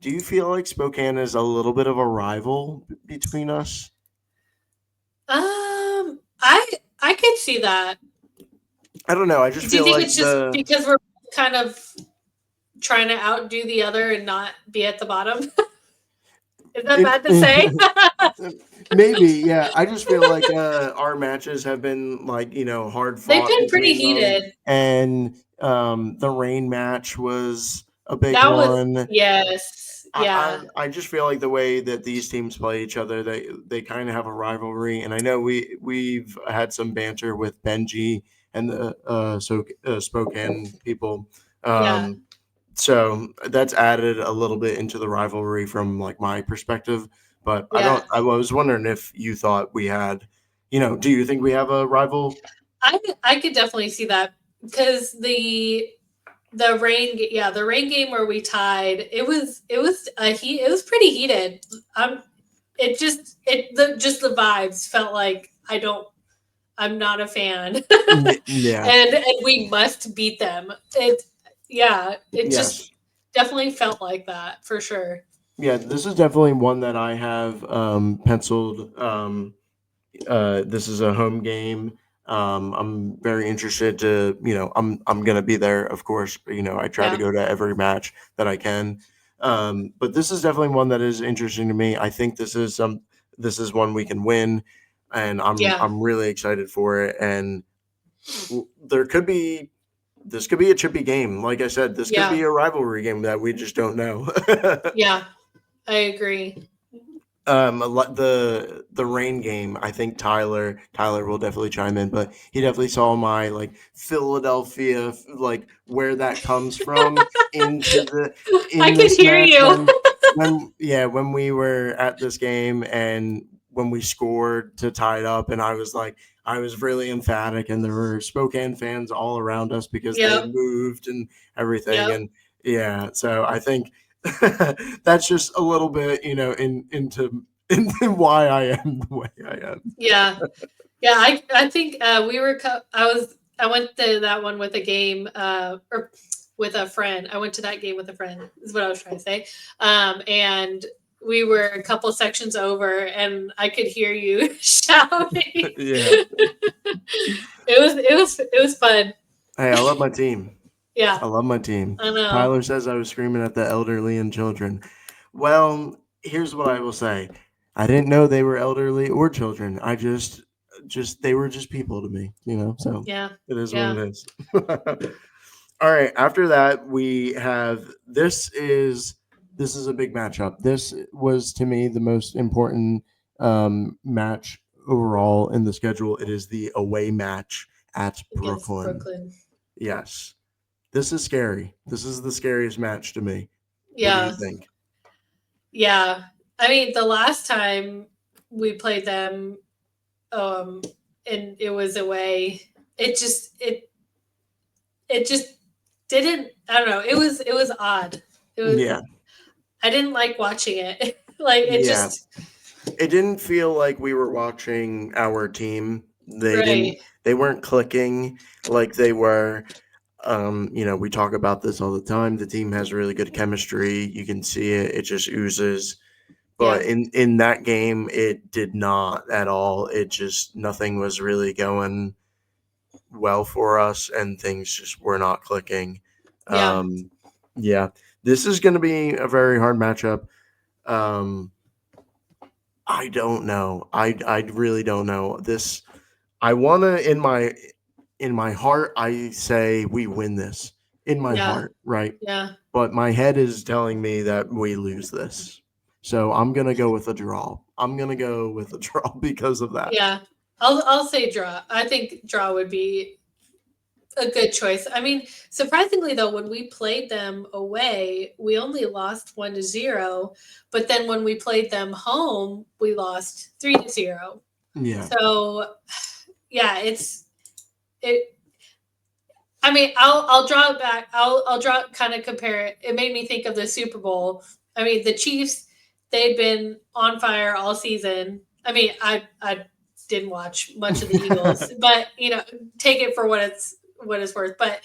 Do you feel like Spokane is a little bit of a rival between us? I could see that. I don't know. I just Do you feel think like it's just because we're kind of trying to outdo the other and not be at the bottom? Is that bad to say? maybe, yeah. I just feel like our matches have been like hard They've fought been pretty between them, heated. and the rain match was a big That was one. yes, yeah, I just feel like the way that these teams play each other, they kind of have a rivalry, and I know we've had some banter with Benji and the Spokane people. yeah, So that's added a little bit into the rivalry from like my perspective. But I yeah. don't. I was wondering if you thought we had, do you think we have a rival? I could definitely see that because the rain game where we tied, it was pretty heated. Just the vibes felt like I'm not a fan, Yeah. and we must beat them. It just Yes. definitely felt like that for sure. Yeah. This is definitely one that I have penciled. This is a home game. I'm very interested to, I'm gonna be there, of course. I try to Yeah, go to every match that I can. But this is definitely one that is interesting to me. I think this is one we can win, and yeah, I'm really excited for it. And there could be this could be a chippy game. Like I said, this could yeah, be a rivalry game that we just don't know. yeah. I agree. The rain game, I think Tyler will definitely chime in, but he definitely saw my like Philadelphia, like where that comes from into the I in could this hear match you. when we were at this game and when we scored to tie it up, and I was really emphatic, and there were Spokane fans all around us because they Yep, had moved and everything. yep. And yeah, so I think that's just a little bit, into why I am the way I am. Yeah. Yeah, I think I went to that one with a game or with a friend. I went to that game with a friend is what I was trying to say. And we were a couple sections over, and I could hear you shouting. Yeah. It was fun. Hey, I love my team. Yeah, I love my team. I know. Tyler says I was screaming at the elderly and children. Well, here's what I will say. I didn't know they were elderly or children. I just they were just people to me, you know. So Yeah, it is what yeah, it is. All right. After that, we have this is a big matchup. This was to me the most important match overall in the schedule. It is the away match at against Brooklyn. Brooklyn. Yes, this is scary. This is the scariest match to me. What do you Yeah, think? yeah. I mean, the last time we played them, um, and it was away. It just didn't. I don't know. It was odd. It was. Yeah, I didn't like watching it. Like it yeah. just It didn't feel like we were watching our team. They right. didn't. They weren't clicking like they were. We talk about this all the time. The team has really good chemistry. You can see it. It just oozes. But Yeah, in that game, it did not at all. It just nothing was really going well for us, and things just were not clicking. yeah, Yeah, this is going to be a very hard matchup. Um, I don't know. I really don't know. This I want to in my heart I say we win this. In my yeah, heart, right? yeah, But my head is telling me that we lose this. So I'm going to go with a draw. I'm going to go with a draw because of that. yeah. I'll say draw. I think draw would be a good choice. I mean, surprisingly though, when we played them away, we only lost 1-0, but then when we played them home, we lost 3-0. Yeah. So, yeah, it. I mean, I'll draw it back. I'll draw kind of compare it. It made me think of the Super Bowl. I mean, the Chiefs, they'd been on fire all season. I mean, I didn't watch much of the Eagles, but take it for what it's worth. But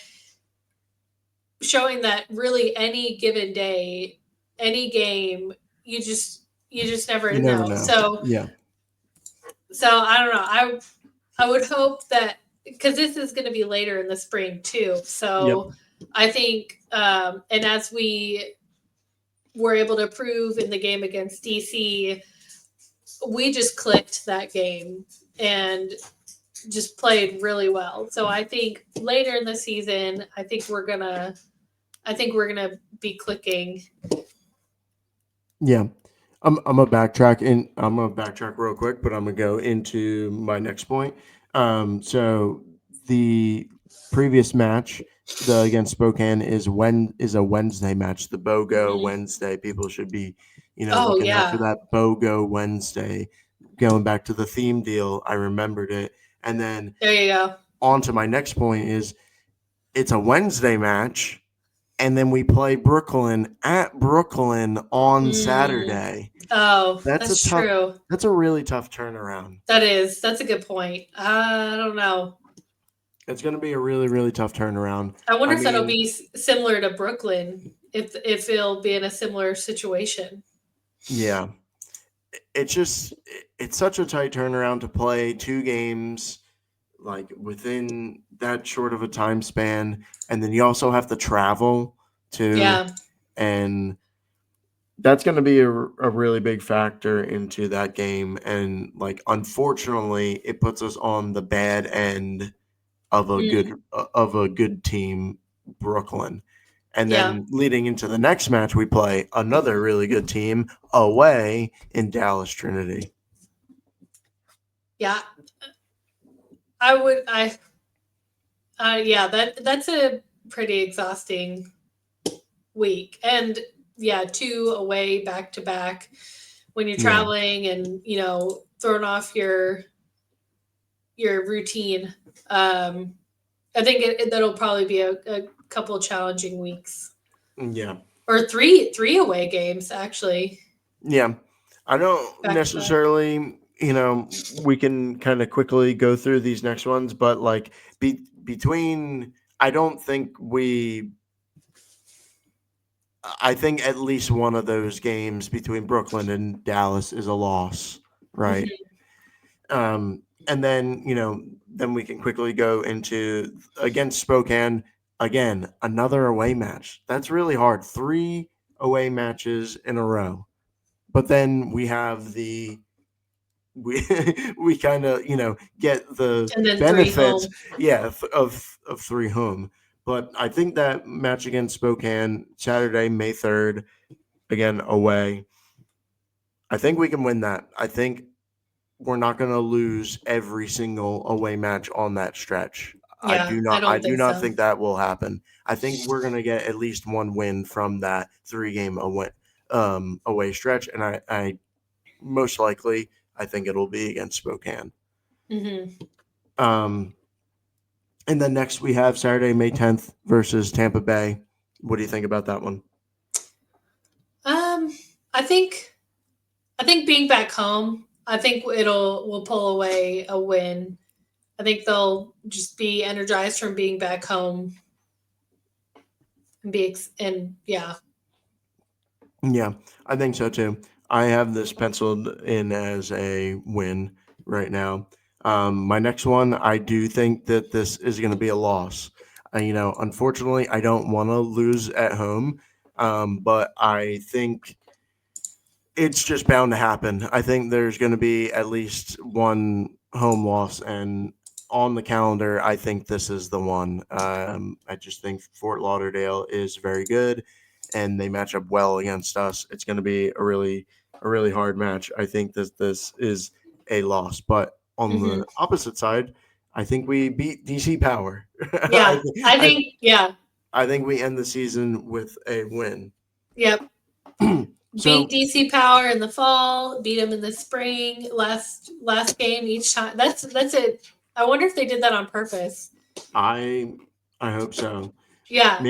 showing that really any given day, any game, you just never You never know. know. So Yeah. so I don't know. I would hope that because this is going to be later in the spring too. Yep. So I think, and as we were able to prove in the game against DC, we just clicked that game and just played really well. So I think later in the season, I think we're gonna be clicking. Yeah. I'm a backtrack and I'm gonna backtrack real quick, but I'm gonna go into my next point. So the previous match, the against Spokane, is a Wednesday match, the BOGO Mhm. Wednesday. People should be, Oh looking out for yeah, that BOGO Wednesday. Going back to the theme deal, I remembered it, and then there you go. on to my next point is it's a Wednesday match, and then we play Brooklyn at Brooklyn on Mm. Saturday. Oh, That's a that's tough true. that's a really tough turnaround. That's a good point. I don't know. It's going to be a really, really tough turnaround. I wonder I if that'll mean, be similar to Brooklyn. If it'll be in a similar situation. yeah, it's such a tight turnaround to play two games like within that short of a time span, and then you also have to travel to, Yeah. and that's going to be a really big factor into that game. And like, unfortunately, it puts us on the bad end Mm, of a good team, Brooklyn. And yeah. then leading into the next match, we play another really good team away in Dallas Trinity. Yeah. I would. Yeah. That's a pretty exhausting week, and yeah, two away back to back when you're Yeah, traveling and throwing off your routine. Um, I think that'll probably be a couple challenging weeks, yeah, or three away games actually yeah. I don't back to back. necessarily, we can kind of quickly go through these next ones, but like between, I don't think we I think at least one of those games between Brooklyn and Dallas is a loss, right? Mhm. And then, then we can quickly go into against Spokane again, another away match. That's really hard. 3 away matches in a row. But then we have we we kind of get the And then 3 benefits, home. yeah, of 3 home. But I think that match against Spokane Saturday, May 3rd, again away. I think we can win that. I think we're not going to lose every single away match on that stretch. I Yeah, do I not. I don't do think not so. think that will happen. I think we're going to get at least one win from that 3 game away stretch, and I most likely I think it'll be against Spokane. Mhm. Um, and then next we have Saturday, May 10th versus Tampa Bay. What do you think about that one? Um, I think being back home, I think we'll pull away a win. I think they'll just be energized from being back home and and yeah. Yeah, I think so too. I have this penciled in as a win right now. My next one, I do think that this is going to be a loss. Unfortunately, I don't want to lose at home, but I think it's just bound to happen. I think there's going to be at least one home loss, and on the calendar, I think this is the one. I just think Fort Lauderdale is very good, and they match up well against us. It's going to be a really hard match. I think that this is a loss, but on Hmm. the opposite side, I think we beat DC Power. Yeah, I I think yeah. I think we end the season with a win. Yep. Beat So DC Power in the fall, beat them in the spring. Last game each time. That's it. I wonder if they did that on purpose. I I hope so. Yeah.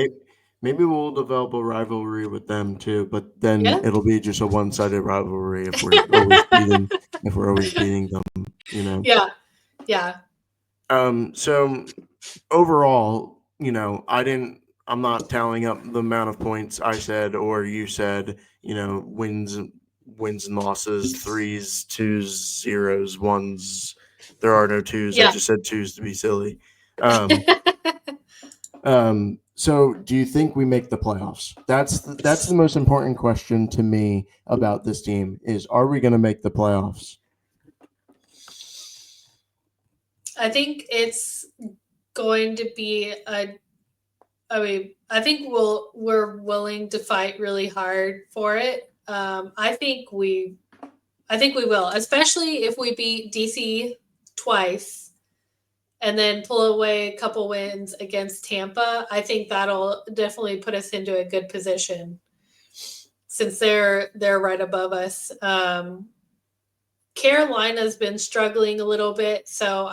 Maybe we'll develop a rivalry with them too, but then Yeah. it'll be just a one-sided rivalry if we're always beating them. Yeah. Yeah. So overall, I'm not tallying up the amount of points I said or you said, wins and losses, threes, twos, zeros, ones. There are no twos. I Yeah. just said twos to be silly. Um, so do you think we make the playoffs? That's the most important question to me about this team is are we going to make the playoffs? I think it's going to be a I mean, I think we're willing to fight really hard for it. I think we will, especially if we beat DC twice and then pull away a couple wins against Tampa. I think that'll definitely put us into a good position since they're right above us. Carolina's been struggling a little bit, so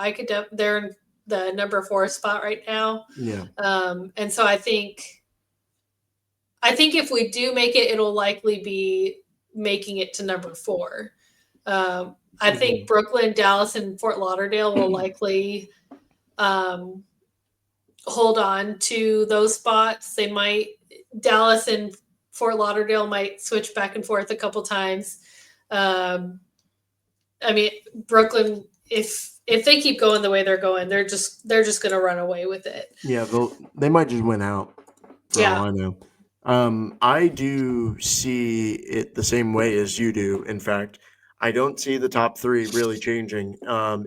they're in the number 4 spot right now. Yeah. And so I think if we do make it, it'll likely be making it to number 4. I think Mhm. Brooklyn, Dallas, and Fort Lauderdale will likely um, hold on to those spots. Dallas and Fort Lauderdale might switch back and forth a couple times. Um, I mean, Brooklyn, if they keep going the way they're going, they're just going to run away with it. Yeah, they might just win out for all Yeah. I know. I do see it the same way as you do. In fact, I don't see the top 3 really changing.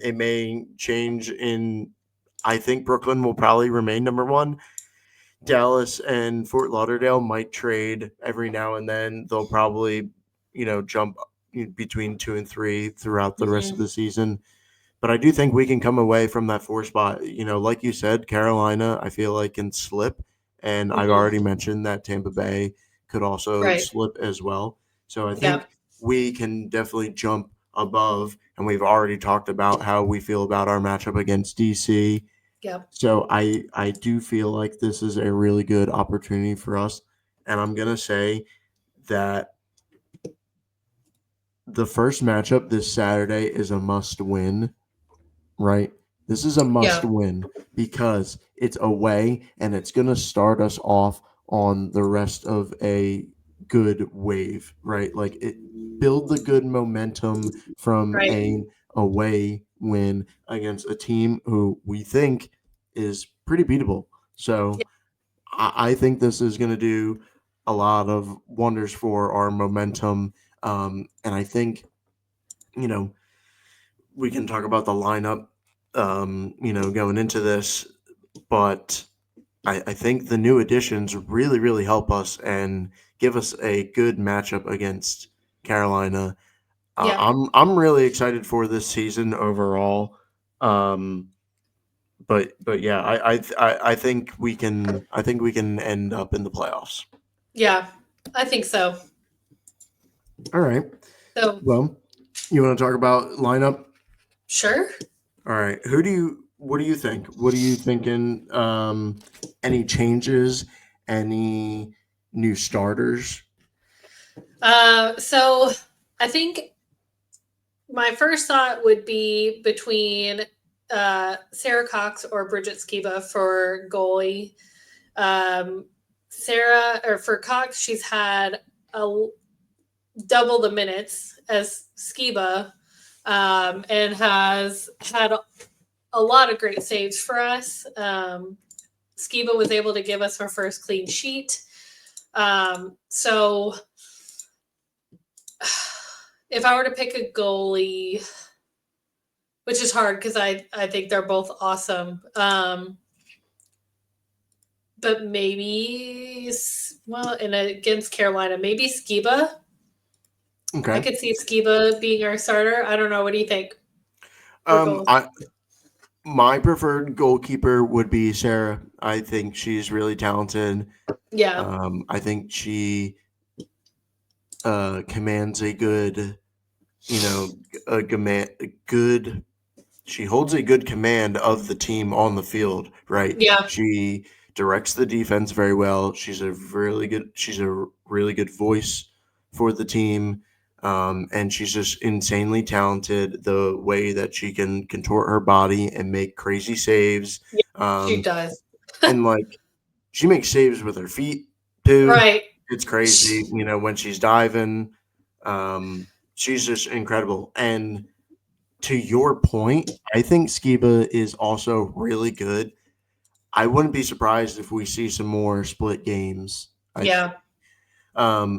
It may change in I think Brooklyn will probably remain number 1. Dallas and Fort Lauderdale might trade every now and then. They'll probably, jump between 2 and 3 throughout the rest of Hmm. the season. But I do think we can come away from that 4 spot. Like you said, Carolina, I feel like can slip. And I've already Hmm. mentioned that Tampa Bay could also Right. slip as well. So I Yep. think we can definitely jump above. And we've already talked about how we feel about our matchup against DC. Yep. So I do feel like this is a really good opportunity for us. And I'm gonna say that the first matchup this Saturday is a must win, right? This is a must Yep. win because it's away and it's gonna start us off on the rest of a good wave, right? Like build the good momentum from Right. a away win against a team who we think is pretty beatable. So Yeah. I think this is going to do a lot of wonders for our momentum. And I think, you know, we can talk about the lineup, going into this, but I think the new additions really, really help us and give us a good matchup against Carolina. Yeah. I'm really excited for this season overall. Um, but yeah, I think we can end up in the playoffs. Yeah. I think so. All right. So Well, you want to talk about lineup? sure. All right. What do you think? What are you thinking? Any changes? Any new starters? So I think my first thought would be between Sarah Cox or Bridget Skiba for goalie. Sarah, or for Cox, she's had a double the minutes as Skiba, and has had a lot of great saves for us. Skiba was able to give us our first clean sheet. So if I were to pick a goalie, which is hard because I think they're both awesome. But maybe, well, and against Carolina, maybe Skiba. I Okay. could see Skiba being our starter. I don't know. What do you think for goals? I my preferred goalkeeper would be Sarah. I think she's really talented. Yeah. I think she commands a good, a good. She holds a good command of the team on the field, right? Yeah. She directs the defense very well. She's a really good voice for the team. And she's just insanely talented. The way that she can contort her body and make crazy saves. Yeah. She Um, does. and like she makes saves with her feet too. Right. It's crazy, when she's diving. Um, she's just incredible. And to your point, I think Skiba is also really good. I wouldn't be surprised if we see some more split games. Yeah.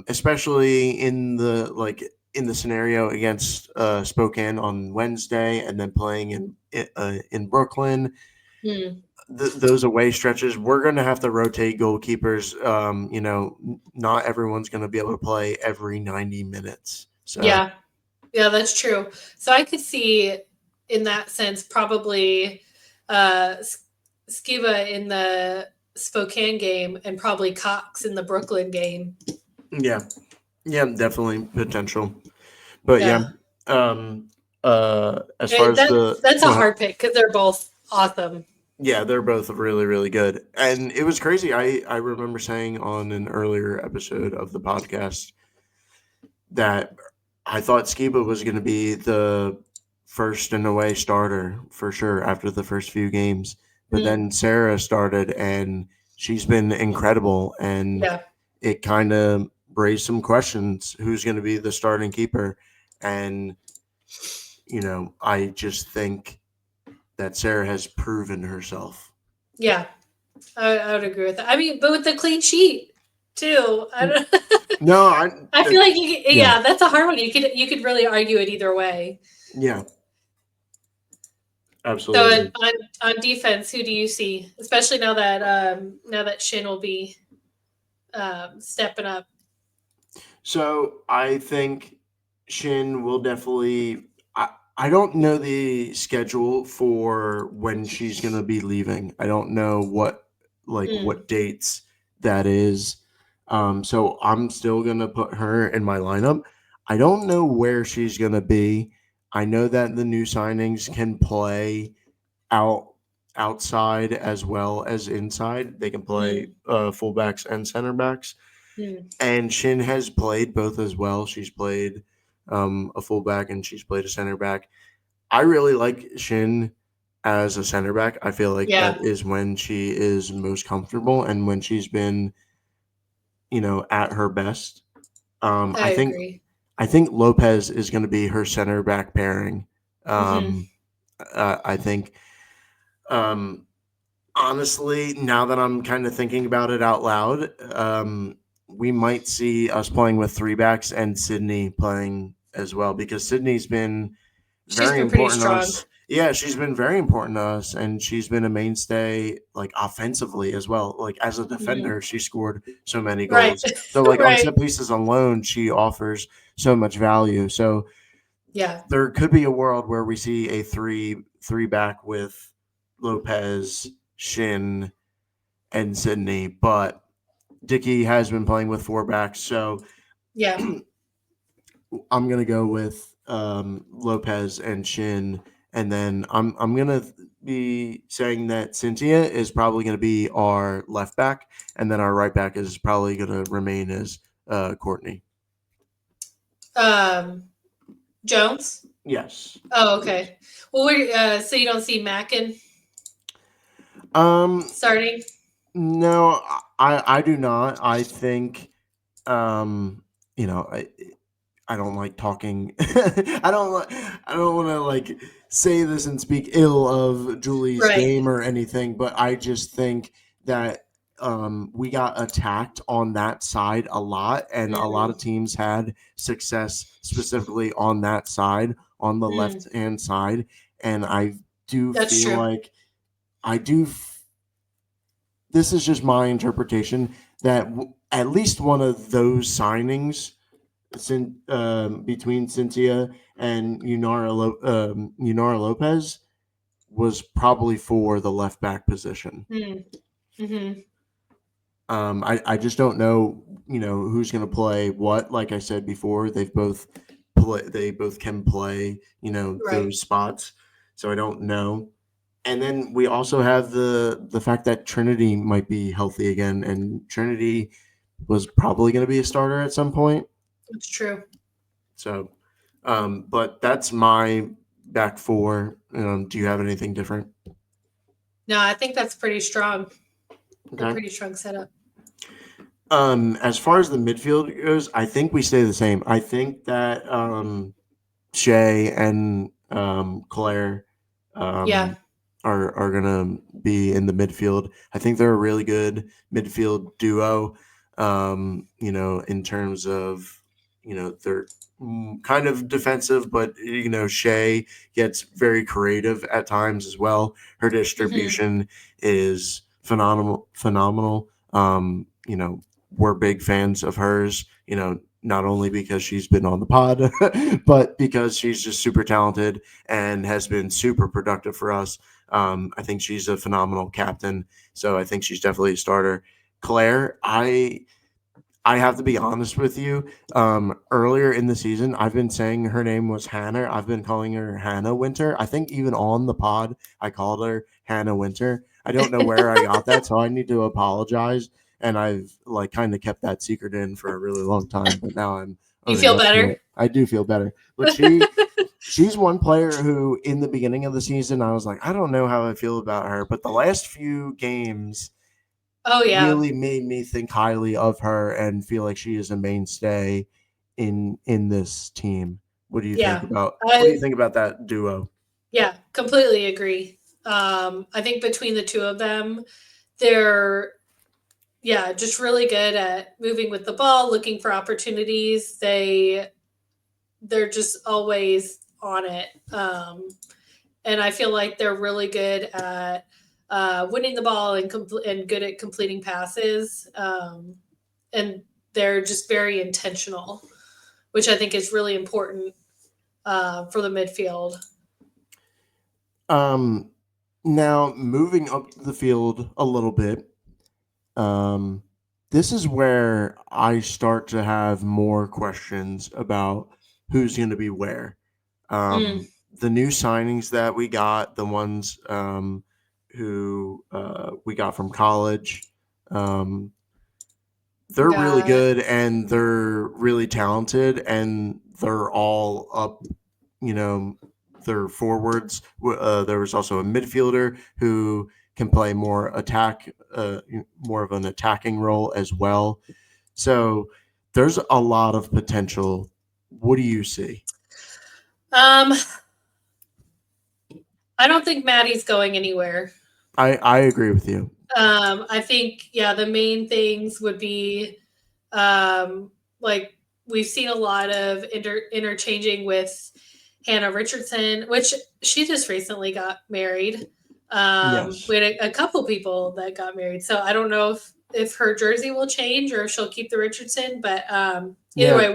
Especially in the scenario against Spokane on Wednesday, and then playing in Brooklyn. Hmm. Those away stretches, we're going to have to rotate goalkeepers. Not everyone's going to be able to play every 90 minutes. So Yeah. Yeah, that's true. So I could see in that sense probably uh Skiba in the Spokane game and probably Cox in the Brooklyn game. yeah, yeah, definitely potential. But yeah, Yeah. as far And as the that's a go ahead. hard pick because they're both awesome. Yeah, they're both really, really good. And it was crazy. I remember saying on an earlier episode of the podcast that I thought Skiba was going to be the first and away starter for sure after the first few games. But Mm, then Sarah started and she's been incredible. And yeah. it kind of raised some questions who's going to be the starting keeper. And, I just think that Sarah has proven herself. Yeah. I would agree with that. I mean, but with the clean sheet too. I don't No, I feel like yeah, yeah, that's a hard one. You could really argue it either way. yeah, So absolutely. on defense, who do you see? Especially now that Shin will be stepping up. So I think Shin will definitely. I don't know the schedule for when she's gonna be leaving. I don't know Mm, what dates that is. So I'm still gonna put her in my lineup. I don't know where she's gonna be. I know that the new signings can play out outside as well as inside. They can play mm, fullbacks and center backs. mm. And Shin has played both as well. She's played a fullback and she's played a center back. I really like Shin as a center back. I feel like that Yeah. is when she is most comfortable and when she's been at her best. I agree. I think Lopez is going to be her center back pairing. Hmm. Um, I think, um, honestly, now that I'm kind of thinking about it out loud, we might see us playing with three backs and Sydney playing as well, because Sydney's been She's very been pretty important to strong. us. Yeah, she's been very important to us, and she's been a mainstay like offensively as well. Like as a Hmm. defender, she scored so many Right. goals. So like on Right. set pieces alone, she offers so much value. So Yeah. there could be a world where we see a three back with Lopez, Shin, and Sydney, but Dickey has been playing with four backs, so Yeah. I'm gonna go with Lopez and Shin, and then I'm gonna be saying that Cynthia is probably gonna be our left back, and then our right back is probably gonna remain as Courtney. Um, Jones. Yes. Oh, okay. Well, so you don't see Mackin Um. starting? No, I do not. I think you know I don't like talking. I don't want to like say this and speak ill of Julie's Right. game or anything, but I just think that we got attacked on that side a lot, and a lot of Mm, teams had success specifically on that side, on the mm, left hand side, and I do that's feel true. like I do. This is just my interpretation that at least one of those signings between Cynthia and Unara Lopez was probably for the left back position. Mm, hmm. I just don't know, who's going to play what. Like I said before, they both can play, Right. those spots. So I don't know. And then we also have the fact that Trinity might be healthy again, and Trinity was probably going to be a starter at some point. That's true. So, but that's my back four. Do you have anything different? No, I think that's pretty strong. A Okay. pretty strong setup. As far as the midfield goes, I think we stay the same. I think that Shay and Claire Yeah. um, are gonna be in the midfield. I think they're a really good midfield duo. In terms of they're kind of defensive, but Shay gets very creative at times as well. Her Hmm. distribution is phenomenal. Phenomenal. We're big fans of hers. Not only because she's been on the pod, but because she's just super talented and has been super productive for us. I think she's a phenomenal captain, so I think she's definitely a starter. Claire, I have to be honest with you. Earlier in the season, I've been saying her name was Hannah. I've been calling her Hannah Winter. I think even on the pod, I called her Hannah Winter. I don't know where I got that, so I need to apologize. And I've like kind of kept that secret in for a really long time, but now I'm You owning feel up to better? it. I do feel better. But she's one player who in the beginning of the season I was like, I don't know how I feel about her, but the last few games Oh yeah. really made me think highly of her and feel like she is a mainstay in this team. Yeah. What do you I think about that duo? yeah, completely agree. I think between the two of them, they're yeah, just really good at moving with the ball, looking for opportunities. They're just always on it. And I feel like they're really good at winning the ball and good at completing passes. And they're just very intentional, which I think is really important for the midfield. Um, Now moving up the field a little bit, um, this is where I start to have more questions about who's going to be where. Mm, The new signings that we got, the ones who we got from college, um, they're really got good and they're really talented and they're all up, you know, they're forwards. There was also a midfielder who can play more of an attacking role as well. So there's a lot of potential. What do you see? Um, I don't think Maddie's going anywhere. I agree with you. I think, yeah, the main things would be like we've seen a lot of interchanging with Hannah Richardson, which she just recently got married. Yes. We had a couple people that got married, so I don't know if her jersey will change or if she'll keep the Richardson. But either Yeah, way,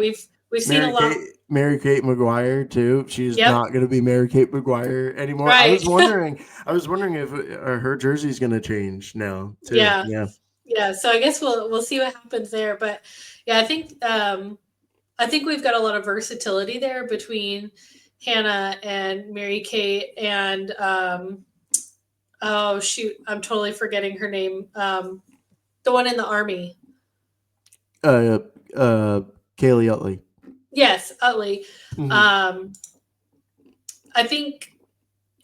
we've seen a lot. Mary Kate McGuire too. She's Yep, not going to be Mary Kate McGuire anymore. right. I was wondering if her jersey's going to change now too. Yeah, Yeah. yeah. So I guess we'll see what happens there. But yeah, I think we've got a lot of versatility there between Hannah and Mary Kate and oh shoot, I'm totally forgetting her name. The one in the army. Uh, uh, Kaylee Utley. Yes, Utley. Hmm. Um, I think,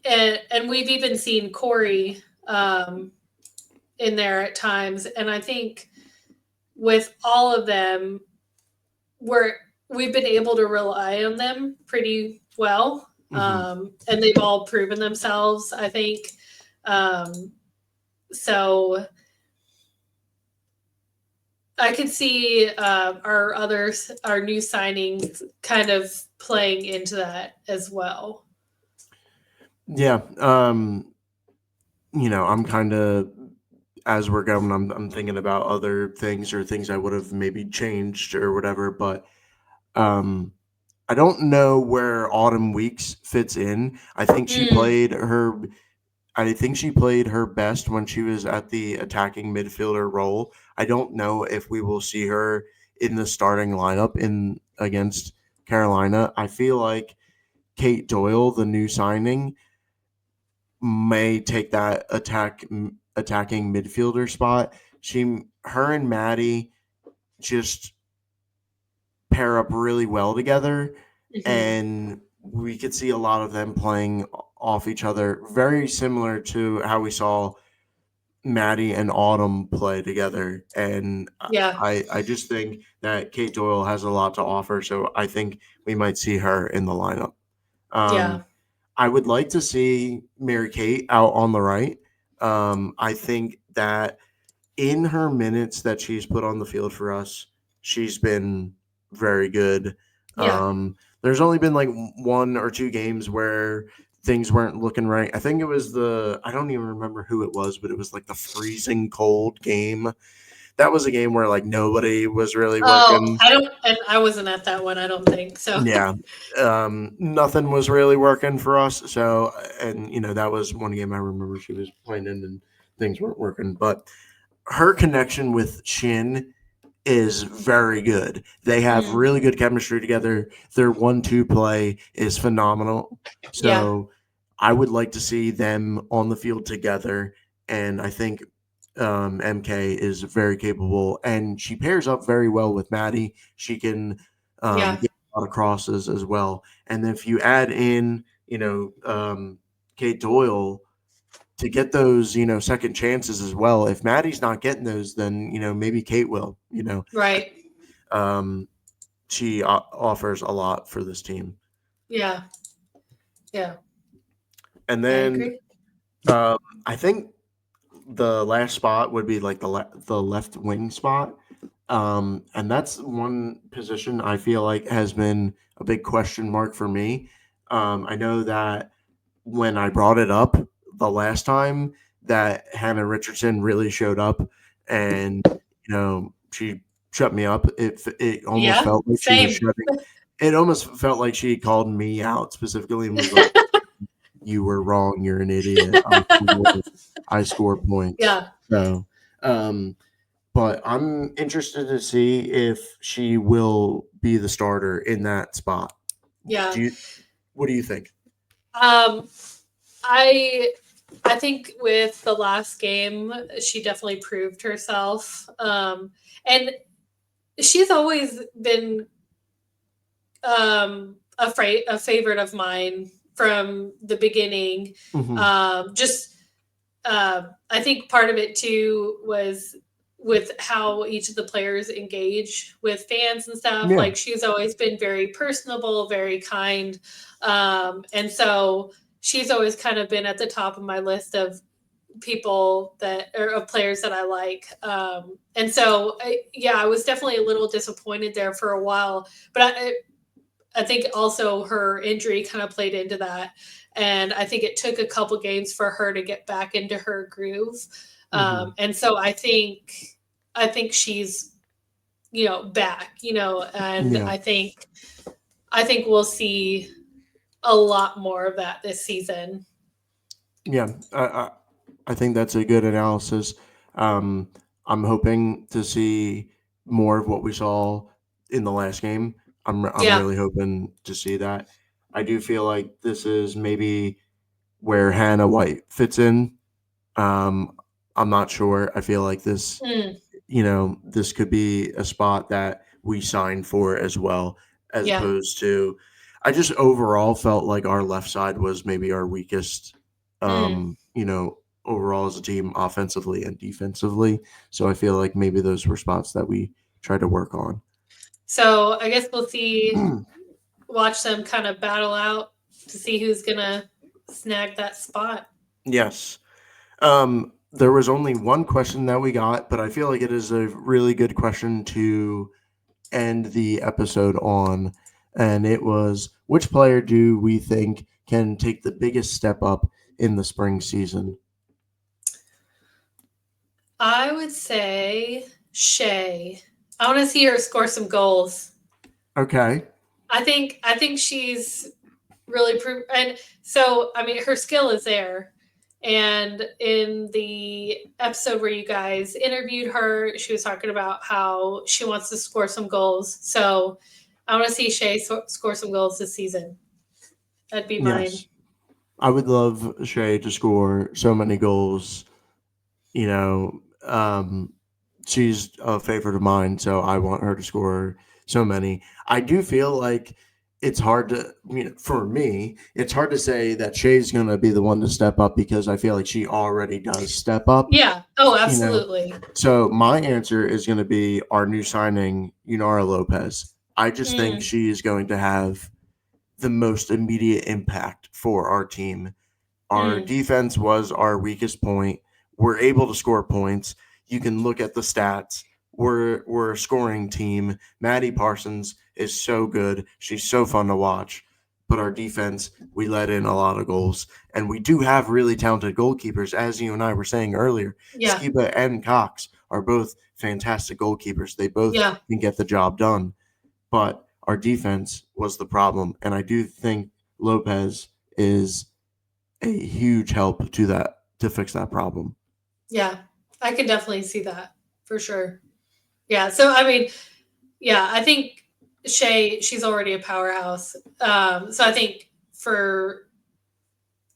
and we've even seen Corey in there at times, and I think with all of them, we're we've been able to rely on them pretty well, Hmm. and they've all proven themselves. I think um, so. I could see our new signings, kind of playing into that as well. Yeah. I'm kind of as we're going. I'm thinking about other things or things I would have maybe changed or whatever. But um, I don't know where Autumn Weeks fits in. Mm, I think she played her best when she was at the attacking midfielder role. I don't know if we will see her in the starting lineup in against Carolina. I feel like Kate Doyle, the new signing, may take that attacking midfielder spot. Her and Maddie just pair up really well together, mhm. and we could see a lot of them playing off each other, very similar to how we saw Maddie and Autumn play together. And Yeah, I just think that Kate Doyle has a lot to offer, so I think we might see her in the lineup. yeah, Um, I would like to see Mary Kate out on the right. I think that in her minutes that she's put on the field for us, she's been very good. yeah. There's only been like one or two games where things weren't looking right. I think it was I don't even remember who it was, but it was like the freezing cold game. That was a game where like nobody was really Oh, working. I don't, and I wasn't at that one. I don't think so. Yeah. Nothing was really working for us. So, and that was one game I remember she was playing in and things weren't working. But her connection with Shin is very good. They have Mm, really good chemistry together. Their 1-2 play is phenomenal. yeah, So I would like to see them on the field together. And I think MK is very capable, and she pairs up very well with Maddie. She can yeah, get a lot of crosses as well. And if you add in, Kate Doyle to get those, second chances as well. If Maddie's not getting those, then maybe Kate will. right. Um, she offers a lot for this team. Yeah, yeah. And I then agree. um, I think the last spot would be like the left wing spot. And that's one position I feel like has been a big question mark for me. I know that when I brought it up the last time, that Hannah Richardson really showed up, and she shut me up. It almost Yeah, felt like she was same. shutting. It almost felt like she called me out specifically and was like, "You were wrong. You're an idiot. I score points." Yeah, So, um, but I'm interested to see if she will be the starter in that spot. yeah. Do you? What do you think? Um, I I think with the last game, she definitely proved herself. And she's always been a favorite of mine from the beginning. Hmm. Just I think part of it too was with how each of the players engage with fans and stuff. Yeah. Like she's always been very personable, very kind. And so she's always kind of been at the top of my list of people that or of players that I like. And so I was definitely a little disappointed there for a while, but I think also her injury kind of played into that. And I think it took a couple games for her to get back into her groove. And so I think she's, back, and Yeah. I think we'll see a lot more of that this season. Yeah. I think that's a good analysis. Um, I'm hoping to see more of what we saw in the last game. I'm Yeah. really hoping to see that. I do feel like this is maybe where Hannah White fits in. Um, I'm not sure. I feel like this, Mm, this could be a spot that we sign for as well, as yeah. opposed to. I just overall felt like our left side was maybe our weakest. Mm. Overall as a team, offensively and defensively. So I feel like maybe those were spots that we tried to work on. So I guess we'll watch them kind of battle out to see who's gonna snag that spot. Yes. There was only one question that we got, but I feel like it is a really good question to end the episode on. And it was, which player do we think can take the biggest step up in the spring season? I would say Shay. I want to see her score some goals. Okay. I think she's really and so I mean her skill is there. And in the episode where you guys interviewed her, she was talking about how she wants to score some goals. So I want to see Shay score some goals this season. That'd be mine. Yes. I would love Shay to score so many goals. You know, she's a favorite of mine, so I want her to score so many. I do feel like it's hard to, for me, it's hard to say that Shay's going to be the one to step up because I feel like she already does step up, Yeah. Oh, you know. absolutely. So my answer is going to be our new signing, Unara Lopez. I just think Mm, she is going to have the most immediate impact for our team. Our mm, defense was our weakest point. We're able to score points. You can look at the stats. We're a scoring team. Maddie Parsons is so good. She's so fun to watch. But our defense, we let in a lot of goals. And we do have really talented goalkeepers, as you and I were saying earlier. yeah. Skiba and Cox are both fantastic goalkeepers. They both Yeah. can get the job done. But our defense was the problem. And I do think Lopez is a huge help to fix that problem. Yeah. I can definitely see that for sure. Yeah. So I mean, yeah, I think she's already a powerhouse. So I think for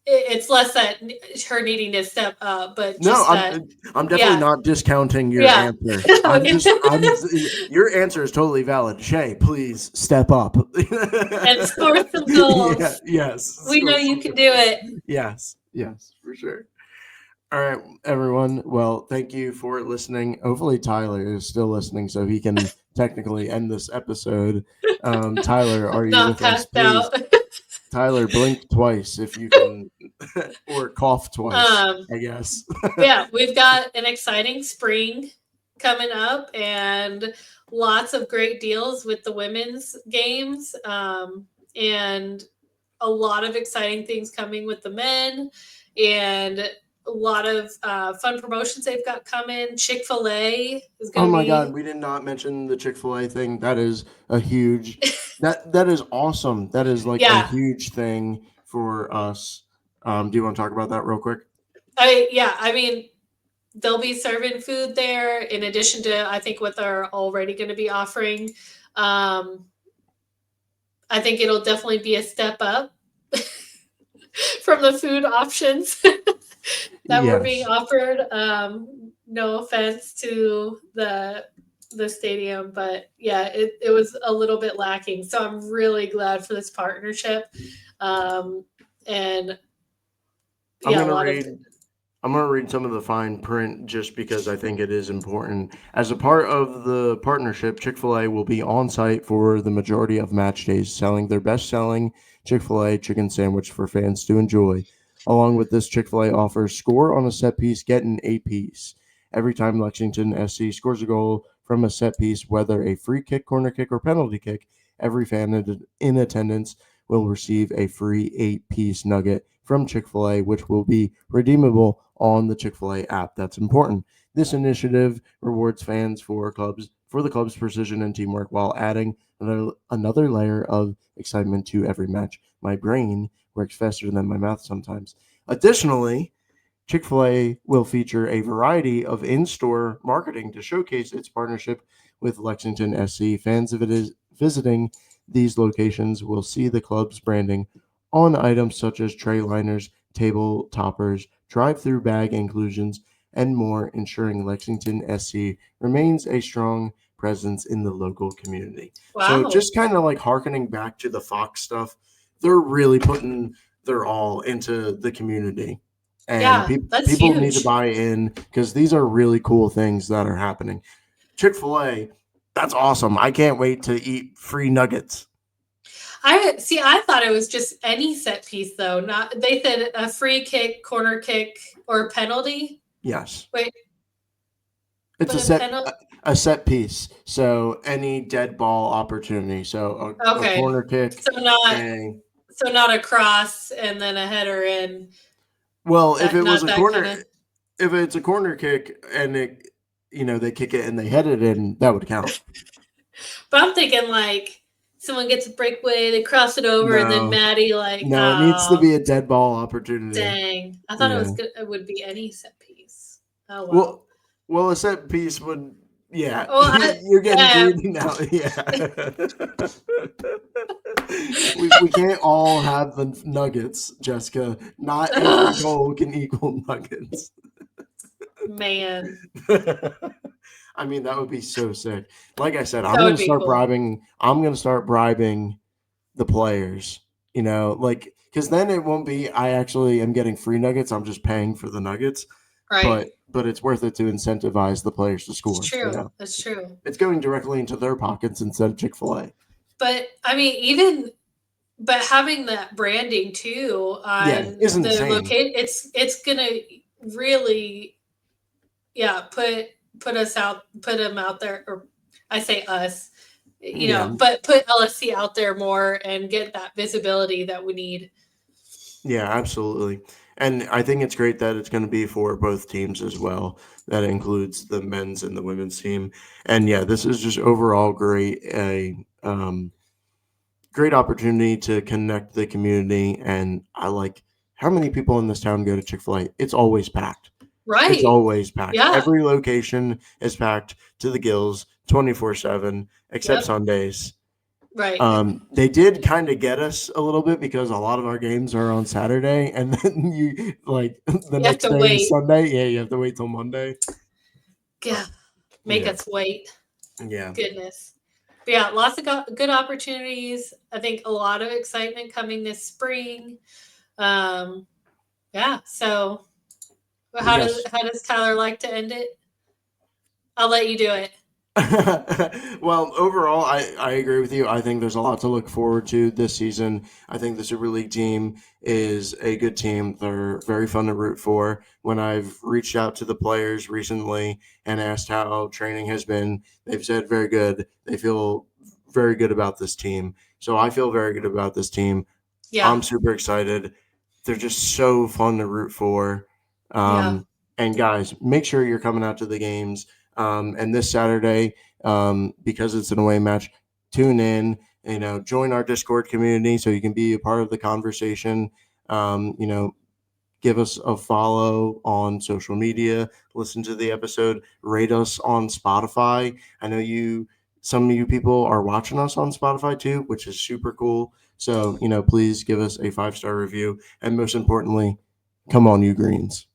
it's less that her needing to step up, but No, just that, I'm definitely yeah, not discounting your yeah. answer. Okay. I'm your answer is totally valid. Shay, please step up. And score some Yeah, goals. yes. We know Score you some can good do goals. it. Yes, yes, for sure. All right, everyone. Well, thank you for listening. Hopefully, Tyler is still listening so he can technically end this episode. Tyler, are you Not with us? passed Please, out. Tyler, blink twice if you can, or cough twice, um, I guess. yeah, we've got an exciting spring coming up and lots of great deals with the women's games, and a lot of exciting things coming with the men, and a lot of fun promotions they've got coming. Chick-fil-A is Oh going to my God, be. we did not mention the Chick-fil-A thing. That is a huge, that is awesome. That is like a Yeah. huge thing for us. Do you want to talk about that real quick? I mean, they'll be serving food there in addition to I think what they're already going to be offering. Um, I think it'll definitely be a step up from the food options that were being Yes. offered. No offense to the stadium, but yeah, it was a little bit lacking. So I'm really glad for this partnership, and I'm yeah, a gonna lot of read I'm going to read some of the fine print just because I think it is important. As a part of the partnership, Chick-fil-A will be on site for the majority of match days, selling their best selling Chick-fil-A chicken sandwich for fans to enjoy. Along with this, Chick-fil-A offers score on a set piece, get an eight piece. Every time Lexington SC scores a goal from a set piece, whether a free kick, corner kick, or penalty kick, every fan in attendance will receive a free eight-piece nugget from Chick-fil-A, which will be redeemable on the Chick-fil-A app. That's important. This initiative rewards fans for the club's precision and teamwork while adding another layer of excitement to every match. My brain works faster than my mouth sometimes. Additionally, Chick-fil-A will feature a variety of in-store marketing to showcase its partnership with Lexington SC. Fans visiting these locations will see the club's branding on items such as tray liners, table toppers, drive-through bag inclusions, and more, ensuring Lexington SC remains a strong presence in the local community. So Wow. just kind of like harkening back to the Fox stuff, they're really putting their all into the community. And Yeah, that's people need to huge. buy in because these are really cool things that are happening. Chick-fil-A, that's awesome. I can't wait to eat free nuggets. I see. I thought it was just any set piece, though. Not they said a free kick, corner kick, or penalty. Yes. Wait, It's but a penalty. a set piece. So any dead ball opportunity. So a Okay, corner kick, so not a so not a cross and then a header in. well, if That it was not a that corner kind of. if it's a corner kick and they kick it and they head it in, that would count. But I'm thinking like someone gets a breakaway, they cross it over, and then No. Maddie like, No, it needs to oh be a dead ball opportunity. dang! I thought it Yeah. was good. It would be any set piece. Oh well. Well, a set piece would, yeah. Oh, You're getting yeah. greedy now. Yeah. we can't all have the nuggets, Jessica. Not every goal can equal nuggets. Man, I mean, that would be so sick. Like I said, that would be cool. I'm gonna start bribing the players. Like because then it won't be. I actually am getting free nuggets. I'm just paying for the nuggets, Right. but it's worth it to incentivize the players to It's score. true. That's true. It's going directly into their pockets instead of Chick-fil-A. But I mean, even but having that branding too Yeah, on is the insane. locate, it's gonna really, yeah, put us out, put them out there, or I say us, Yeah, but put LSC out there more and get that visibility that we need. yeah, absolutely. And I think it's great that it's going to be for both teams as well. That includes the men's and the women's team. And yeah, this is just overall great opportunity to connect the community. And I like how many people in this town go to Chick-fil-A. It's always packed. It's Right. always packed. Yeah. Every location is packed to the gills 24/7, except Yep. Sundays. Right. They did kind of get us a little bit because a lot of our games are on Saturday, and then you like the You have next to day is wait. Sunday. Yeah, you have to wait till Monday. Yeah. Make Yeah, us wait. yeah, Goodness. But yeah, lots of good opportunities. I think a lot of excitement coming this spring. Um, yeah. So yes. how does Tyler like to end it? I'll let you do it. Well, overall, I agree with you. I think there's a lot to look forward to this season. I think the Super League team is a good team. They're very fun to root for. When I've reached out to the players recently and asked how training has been, they've said very good. They feel very good about this team. So I feel very good about this team. Yeah. I'm super excited. They're just so fun to root for. Yeah. And guys, make sure you're coming out to the games. And this Saturday, because it's an away match, tune in. Join our Discord community so you can be a part of the conversation. Um, you know, give us a follow on social media. Listen to the episode. Rate us on Spotify. I know some of you people are watching us on Spotify too, which is super cool. So, please give us a 5-star review. And most importantly, come on, you greens.